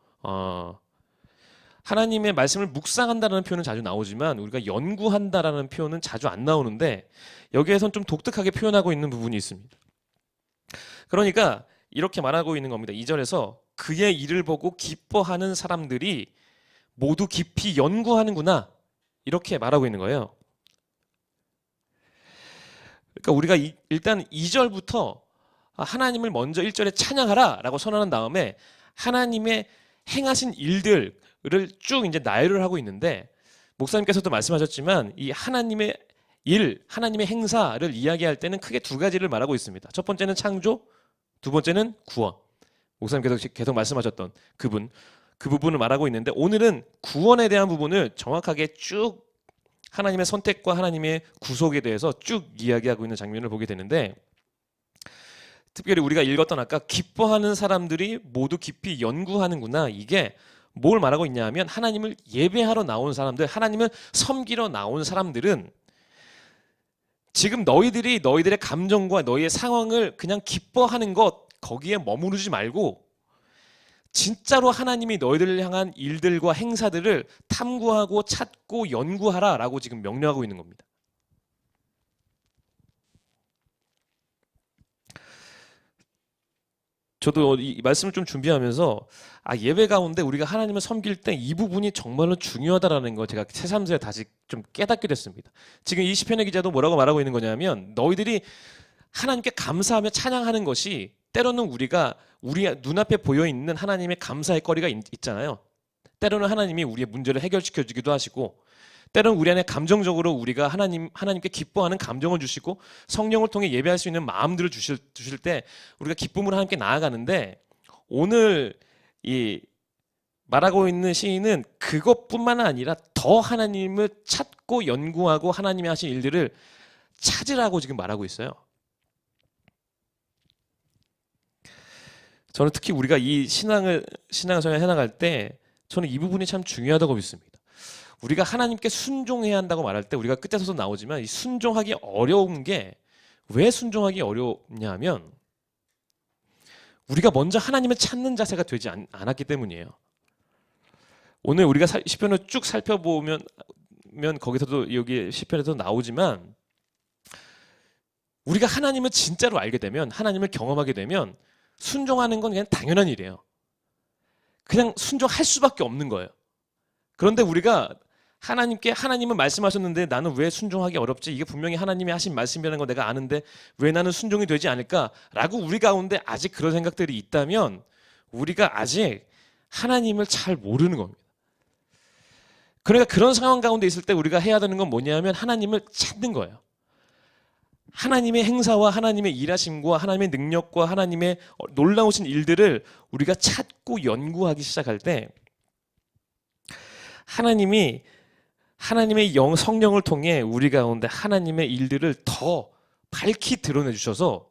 하나님의 말씀을 묵상한다라는 표현은 자주 나오지만 우리가 연구한다라는 표현은 자주 안 나오는데 여기에선 좀 독특하게 표현하고 있는 부분이 있습니다. 그러니까 이렇게 말하고 있는 겁니다. 2절에서 그의 일을 보고 기뻐하는 사람들이 모두 깊이 연구하는구나. 이렇게 말하고 있는 거예요. 그러니까 우리가 일단 2절부터 하나님을 먼저 1절에 찬양하라 라고 선언한 다음에 하나님의 행하신 일들을 쭉 이제 나열을 하고 있는데, 목사님께서도 말씀하셨지만 이 하나님의 일, 하나님의 행사를 이야기할 때는 크게 두 가지를 말하고 있습니다. 첫 번째는 창조, 두 번째는 구원. 목사님께서 계속 말씀하셨던 그 부분을 말하고 있는데, 오늘은 구원에 대한 부분을 정확하게 쭉 하나님의 선택과 하나님의 구속에 대해서 쭉 이야기하고 있는 장면을 보게 되는데, 특별히 우리가 읽었던 아까 기뻐하는 사람들이 모두 깊이 연구하는구나, 이게 뭘 말하고 있냐 하면 하나님을 예배하러 나온 사람들, 하나님을 섬기러 나온 사람들은 지금 너희들이 너희들의 감정과 너희의 상황을 그냥 기뻐하는 것, 거기에 머무르지 말고 진짜로 하나님이 너희들을 향한 일들과 행사들을 탐구하고 찾고 연구하라 라고 지금 명령하고 있는 겁니다. 저도 이 말씀을 좀 준비하면서 예배 가운데 우리가 하나님을 섬길 때 이 부분이 정말로 중요하다라는 거 제가 새삼스레 다시 좀 깨닫게 됐습니다. 지금 이 시편의 기자도 뭐라고 말하고 있는 거냐면, 너희들이 하나님께 감사하며 찬양하는 것이 때로는 우리가 우리 눈앞에 보여 있는 하나님의 감사의 거리가 있잖아요. 때로는 하나님이 우리의 문제를 해결시켜 주기도 하시고, 때로는 우리 안에 감정적으로 우리가 하나님께 기뻐하는 감정을 주시고 성령을 통해 예배할 수 있는 마음들을 주실 때 우리가 기쁨으로 하나님께 나아가는데, 오늘 이 말하고 있는 시인은 그것뿐만 아니라 더 하나님을 찾고 연구하고 하나님이 하신 일들을 찾으라고 지금 말하고 있어요. 저는 특히 우리가 이 신앙생활 해나갈 때 저는 이 부분이 참 중요하다고 믿습니다. 우리가 하나님께 순종해야 한다고 말할 때 우리가 끝에서도 나오지만, 이 순종하기 어려운 게 왜 순종하기 어렵냐 하면 우리가 먼저 하나님을 찾는 자세가 되지 않았기 때문이에요. 오늘 우리가 시편을 쭉 살펴보면 거기서도 여기 시편에도 나오지만, 우리가 하나님을 진짜로 알게 되면, 하나님을 경험하게 되면 순종하는 건 그냥 당연한 일이에요. 그냥 순종할 수밖에 없는 거예요. 그런데 우리가 하나님은 말씀하셨는데 나는 왜 순종하기 어렵지? 이게 분명히 하나님이 하신 말씀이라는 거 내가 아는데 왜 나는 순종이 되지 않을까라고 우리 가운데 아직 그런 생각들이 있다면 우리가 아직 하나님을 잘 모르는 겁니다. 그러니까 그런 상황 가운데 있을 때 우리가 해야 되는 건 뭐냐면 하나님을 찾는 거예요. 하나님의 행사와 하나님의 일하심과 하나님의 능력과 하나님의 놀라우신 일들을 우리가 찾고 연구하기 시작할 때, 하나님의 성령을 통해 우리 가운데 하나님의 일들을 더 밝히 드러내 주셔서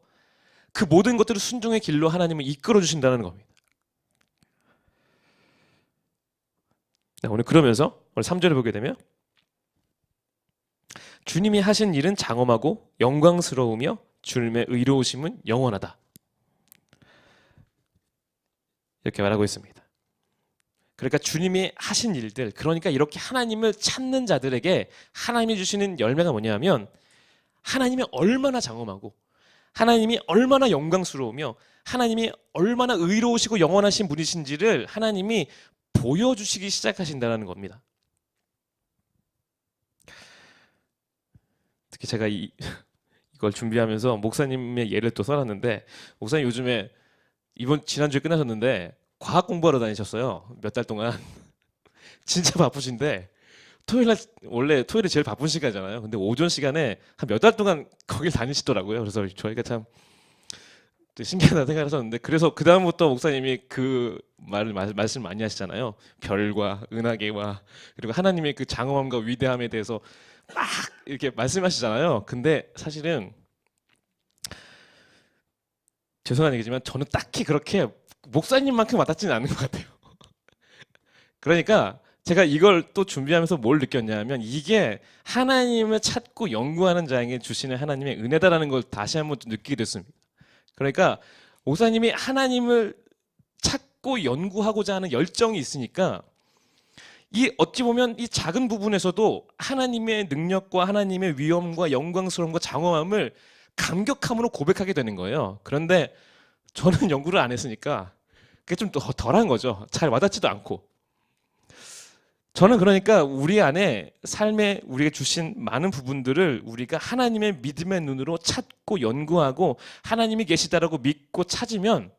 그 모든 것들을 순종의 길로 하나님을 이끌어 주신다는 겁니다. 오늘 그러면서 오늘 3절을 보게 되면, 주님이 하신 일은 장엄하고 영광스러우며 주님의 의로우심은 영원하다, 이렇게 말하고 있습니다. 그러니까 주님이 하신 일들, 그러니까 이렇게 하나님을 찾는 자들에게 하나님이 주시는 열매가 뭐냐면, 하나님이 얼마나 장엄하고 하나님이 얼마나 영광스러우며 하나님이 얼마나 의로우시고 영원하신 분이신지를 하나님이 보여주시기 시작하신다는 겁니다. 특히 제가 이걸 준비하면서 목사님의 예를 또 써놨는데, 목사님 요즘에 지난주에 끝나셨는데 과학 공부하러 다니셨어요. 몇 달 동안. 진짜 바쁘신데 원래 토요일이 제일 바쁜 시간이잖아요. 근데 오전 시간에 한 몇 달 동안 거길 다니시더라고요. 그래서 저희가 참 신기하다 생각했었는데, 그래서 그 다음부터 목사님이 그 말씀 많이 하시잖아요. 별과 은하계와 그리고 하나님의 그 장엄함과 위대함에 대해서 막 이렇게 말씀하시잖아요. 근데 사실은 죄송한 얘기지만 저는 딱히 그렇게 목사님만큼 와닿지는 않는 것 같아요. 그러니까 제가 이걸 또 준비하면서 뭘 느꼈냐면, 이게 하나님을 찾고 연구하는 자에게 주시는 하나님의 은혜다라는 걸 다시 한번 느끼게 됐습니다. 그러니까 목사님이 하나님을 찾고 연구하고자 하는 열정이 있으니까, 이 어찌 보면 이 작은 부분에서도 하나님의 능력과 하나님의 위엄과 영광스러움과 장엄함을 감격함으로 고백하게 되는 거예요. 그런데 저는 연구를 안 했으니까 그게 좀 덜한 거죠. 잘 와닿지도 않고. 저는 그러니까 우리 안에 삶에 우리가 주신 많은 부분들을 우리가 하나님의 믿음의 눈으로 찾고 연구하고 하나님이 계시다라고 믿고 찾으면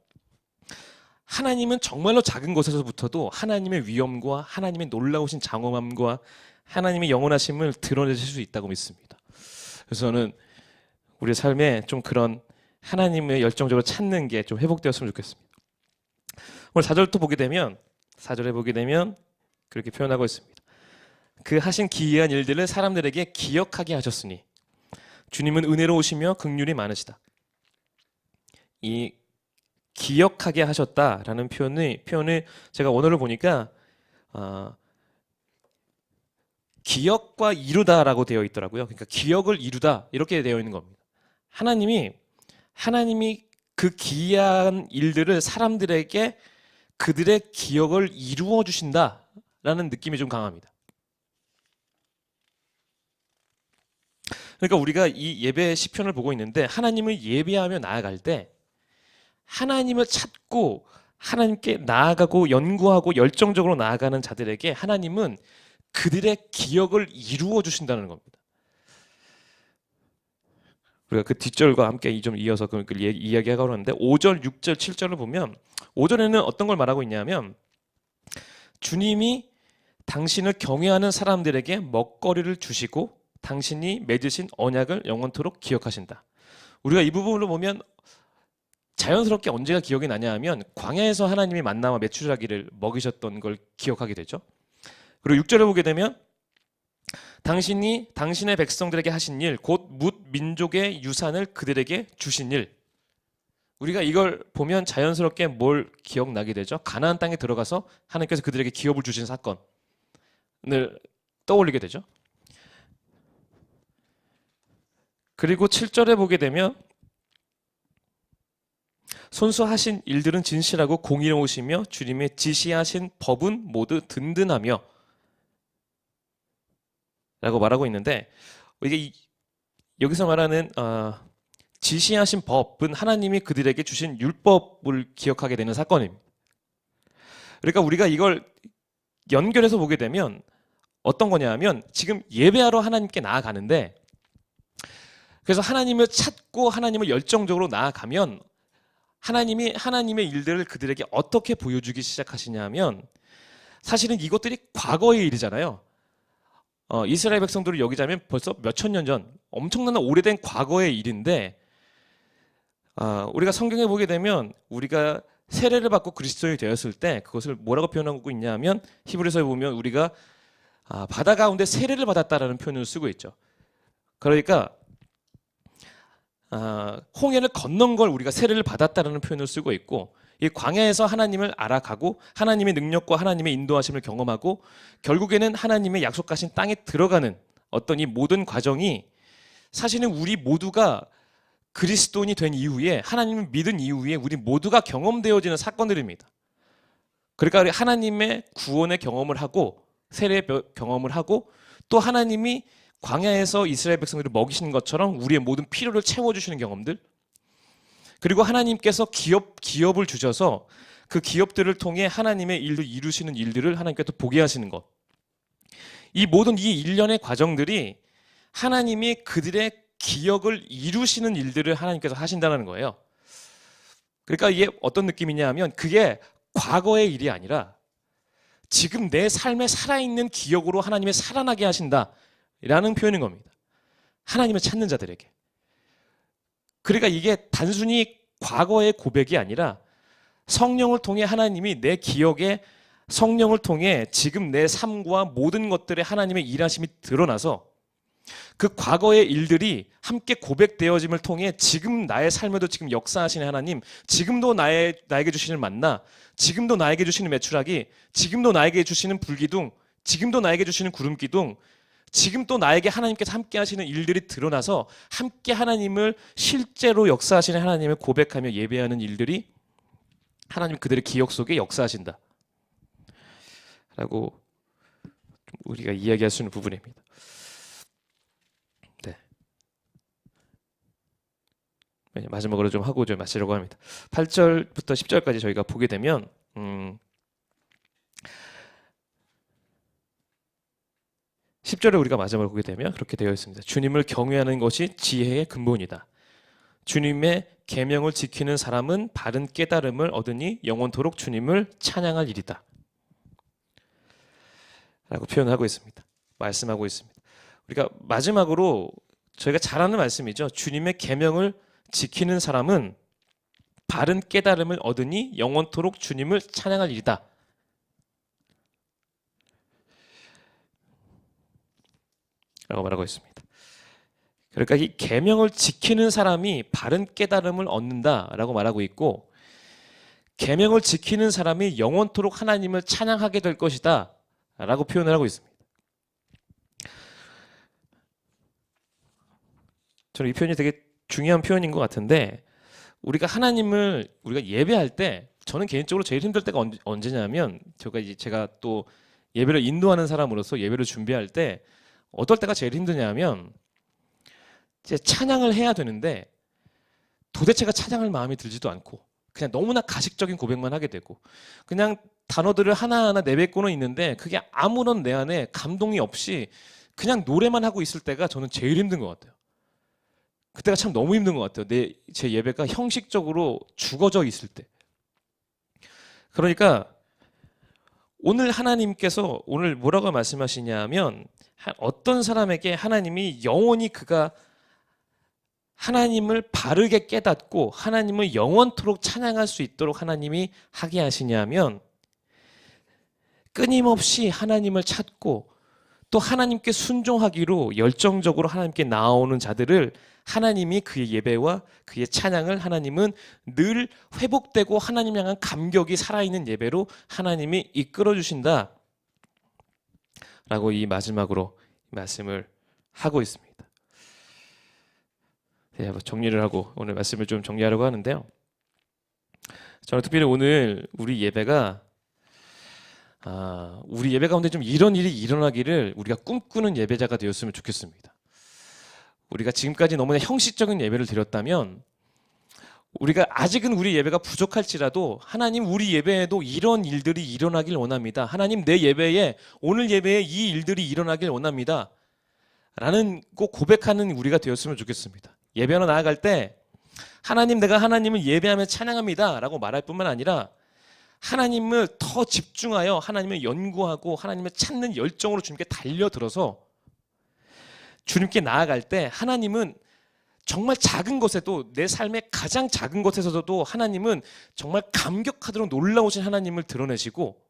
하나님은 정말로 작은 것에서부터도 하나님의 위엄과 하나님의 놀라우신 장엄함과 하나님의 영원하심을 드러내실 수 있다고 믿습니다. 그래서 저는 우리 삶에 좀 그런 하나님을 열정적으로 찾는 게 좀 회복되었으면 좋겠습니다. 오늘 4절부터 보게 되면 4절에 보게 되면 그렇게 표현하고 있습니다. 그 하신 기이한 일들을 사람들에게 기억하게 하셨으니 주님은 은혜로우시며 긍휼이 많으시다. 이 기억하게 하셨다라는 표현을 제가 원어를 보니까 기억과 이루다라고 되어 있더라고요. 그러니까 기억을 이루다 이렇게 되어 있는 겁니다. 하나님이 그 기이한 일들을 사람들에게 그들의 기억을 이루어 주신다라는 느낌이 좀 강합니다. 그러니까 우리가 이 예배 시편을 보고 있는데 하나님을 예배하며 나아갈 때 하나님을 찾고 하나님께 나아가고 연구하고 열정적으로 나아가는 자들에게 하나님은 그들의 기억을 이루어 주신다는 겁니다. 우리가 그 뒷절과 함께 좀 이어서 그 이야기하고 하는데 5절, 6절, 7절을 보면 5절에는 어떤 걸 말하고 있냐면 주님이 당신을 경외하는 사람들에게 먹거리를 주시고 당신이 맺으신 언약을 영원토록 기억하신다. 우리가 이 부분을 보면 자연스럽게 언제가 기억이 나냐 하면 광야에서 하나님이 만나와 메추라기를 먹이셨던 걸 기억하게 되죠. 그리고 6절을 보게 되면 당신이 당신의 백성들에게 하신 일, 곧 뭇 민족의 유산을 그들에게 주신 일. 우리가 이걸 보면 자연스럽게 뭘 기억나게 되죠? 가나안 땅에 들어가서 하나님께서 그들에게 기업을 주신 사건을 떠올리게 되죠. 그리고 7절에 보게 되면 손수하신 일들은 진실하고 공의로우시며 주님의 지시하신 법은 모두 든든하며 라고 말하고 있는데 이게 여기서 말하는 지시하신 법은 하나님이 그들에게 주신 율법을 기억하게 되는 사건입니다. 그러니까 우리가 이걸 연결해서 보게 되면 어떤 거냐 하면 지금 예배하러 하나님께 나아가는데 그래서 하나님을 찾고 하나님을 열정적으로 나아가면 하나님이 하나님의 일들을 그들에게 어떻게 보여주기 시작하시냐 하면 사실은 이것들이 과거의 일이잖아요. 이스라엘 백성들을 여기자면 벌써 몇천 년 전 엄청난 오래된 과거의 일인데 우리가 성경에 보게 되면 우리가 세례를 받고 그리스도인이 되었을 때 그것을 뭐라고 표현하고 있냐 하면 히브리서에 보면 우리가 바다 가운데 세례를 받았다라는 표현을 쓰고 있죠. 그러니까 홍해를 건넌 걸 우리가 세례를 받았다라는 표현을 쓰고 있고 이 광야에서 하나님을 알아가고 하나님의 능력과 하나님의 인도하심을 경험하고 결국에는 하나님의 약속하신 땅에 들어가는 어떤 이 모든 과정이 사실은 우리 모두가 그리스도인이 된 이후에 하나님을 믿은 이후에 우리 모두가 경험되어지는 사건들입니다. 그러니까 하나님의 구원의 경험을 하고 세례의 경험을 하고 또 하나님이 광야에서 이스라엘 백성들을 먹이시는 것처럼 우리의 모든 필요를 채워주시는 경험들 그리고 하나님께서 기업을 주셔서 그 기업들을 통해 하나님의 일을 이루시는 일들을 하나님께서 보게 하시는 것. 이 모든 이 일련의 과정들이 하나님이 그들의 기억을 이루시는 일들을 하나님께서 하신다는 거예요. 그러니까 이게 어떤 느낌이냐 하면 그게 과거의 일이 아니라 지금 내 삶에 살아있는 기억으로 하나님이 살아나게 하신다라는 표현인 겁니다. 하나님을 찾는 자들에게. 그러니까 이게 단순히 과거의 고백이 아니라 성령을 통해 하나님이 내 기억에 성령을 통해 지금 내 삶과 모든 것들에 하나님의 일하심이 드러나서 그 과거의 일들이 함께 고백되어짐을 통해 지금 나의 삶에도 지금 역사하시는 하나님, 지금도 나에게 주시는 만나, 지금도 나에게 주시는 메추라기, 지금도 나에게 주시는 불기둥, 지금도 나에게 주시는 구름기둥, 지금 또 나에게 하나님께서 함께 하시는 일들이 드러나서 함께 하나님을 실제로 역사하시는 하나님을 고백하며 예배하는 일들이 하나님 그들의 기억 속에 역사하신다 라고 우리가 이야기할 수 있는 부분입니다. 네. 마지막으로 좀 하고 좀 마치려고 합니다. 8절부터 10절까지 저희가 보게 되면 10절을 우리가 마지막으로 보게 되면 그렇게 되어 있습니다. 주님을 경외하는 것이 지혜의 근본이다. 주님의 계명을 지키는 사람은 바른 깨달음을 얻으니 영원토록 주님을 찬양할 일이다. 라고 표현하고 있습니다. 말씀하고 있습니다. 우리가 마지막으로 저희가 잘 아는 말씀이죠. 주님의 계명을 지키는 사람은 바른 깨달음을 얻으니 영원토록 주님을 찬양할 일이다. 라고 말하고 있습니다. 그러니까 이 계명을 지키는 사람이 바른 깨달음을 얻는다라고 말하고 있고, 계명을 지키는 사람이 영원토록 하나님을 찬양하게 될 것이다 라고 표현을 하고 있습니다. 저는 이 표현이 되게 중요한 표현인 것 같은데, 우리가 예배할 때 저는 개인적으로 제일 힘들 때가 언제냐면, 제가 또 예배를 인도하는 사람으로서 예배를 준비할 때 어떨 때가 제일 힘드냐면, 이제 찬양을 해야 되는데 도대체가 찬양할 마음이 들지도 않고 그냥 너무나 가식적인 고백만 하게 되고, 그냥 단어들을 하나하나 내뱉고는 있는데 그게 아무런 내 안에 감동이 없이 그냥 노래만 하고 있을 때가 저는 제일 힘든 것 같아요. 그때가 참 너무 힘든 것 같아요. 제 예배가 형식적으로 죽어져 있을 때. 그러니까 오늘 하나님께서 오늘 뭐라고 말씀하시냐면, 어떤 사람에게 하나님이 영원히 그가 하나님을 바르게 깨닫고 하나님을 영원토록 찬양할 수 있도록 하나님이 하게 하시냐면, 끊임없이 하나님을 찾고 또 하나님께 순종하기로 열정적으로 하나님께 나아오는 자들을 하나님이 그의 예배와 그의 찬양을 하나님은 늘 회복되고 하나님 향한 감격이 살아있는 예배로 하나님이 이끌어 주신다 라고 이 마지막으로 말씀을 하고 있습니다. 네, 정리를 하고 오늘 말씀을 좀 정리하려고 하는데요. 저는 특별히 오늘 우리 예배 가운데 좀 이런 일이 일어나기를 우리가 꿈꾸는 예배자가 되었으면 좋겠습니다. 우리가 지금까지 너무나 형식적인 예배를 드렸다면, 우리가 아직은 우리 예배가 부족할지라도 하나님, 우리 예배에도 이런 일들이 일어나길 원합니다. 하나님, 내 예배에, 오늘 예배에 이 일들이 일어나길 원합니다 라는 꼭 고백하는 우리가 되었으면 좋겠습니다. 예배하러 나아갈 때 하나님, 내가 하나님을 예배하며 찬양합니다 라고 말할 뿐만 아니라 하나님을 더 집중하여 하나님을 연구하고 하나님을 찾는 열정으로 주님께 달려들어서 주님께 나아갈 때, 하나님은 정말 작은 것에도, 내 삶의 가장 작은 것에서도 하나님은 정말 감격하도록 놀라우신 하나님을 드러내시고,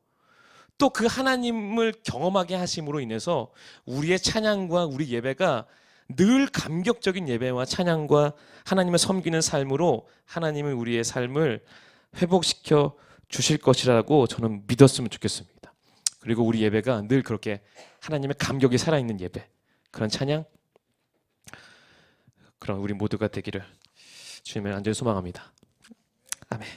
또 그 하나님을 경험하게 하심으로 인해서 우리의 찬양과 우리 예배가 늘 감격적인 예배와 찬양과 하나님을 섬기는 삶으로 하나님은 우리의 삶을 회복시켜 주실 것이라고 저는 믿었으면 좋겠습니다. 그리고 우리 예배가 늘 그렇게 하나님의 감격이 살아있는 예배, 그런 찬양, 그런 우리 모두가 되기를 주님을 간절히 소망합니다. 아멘.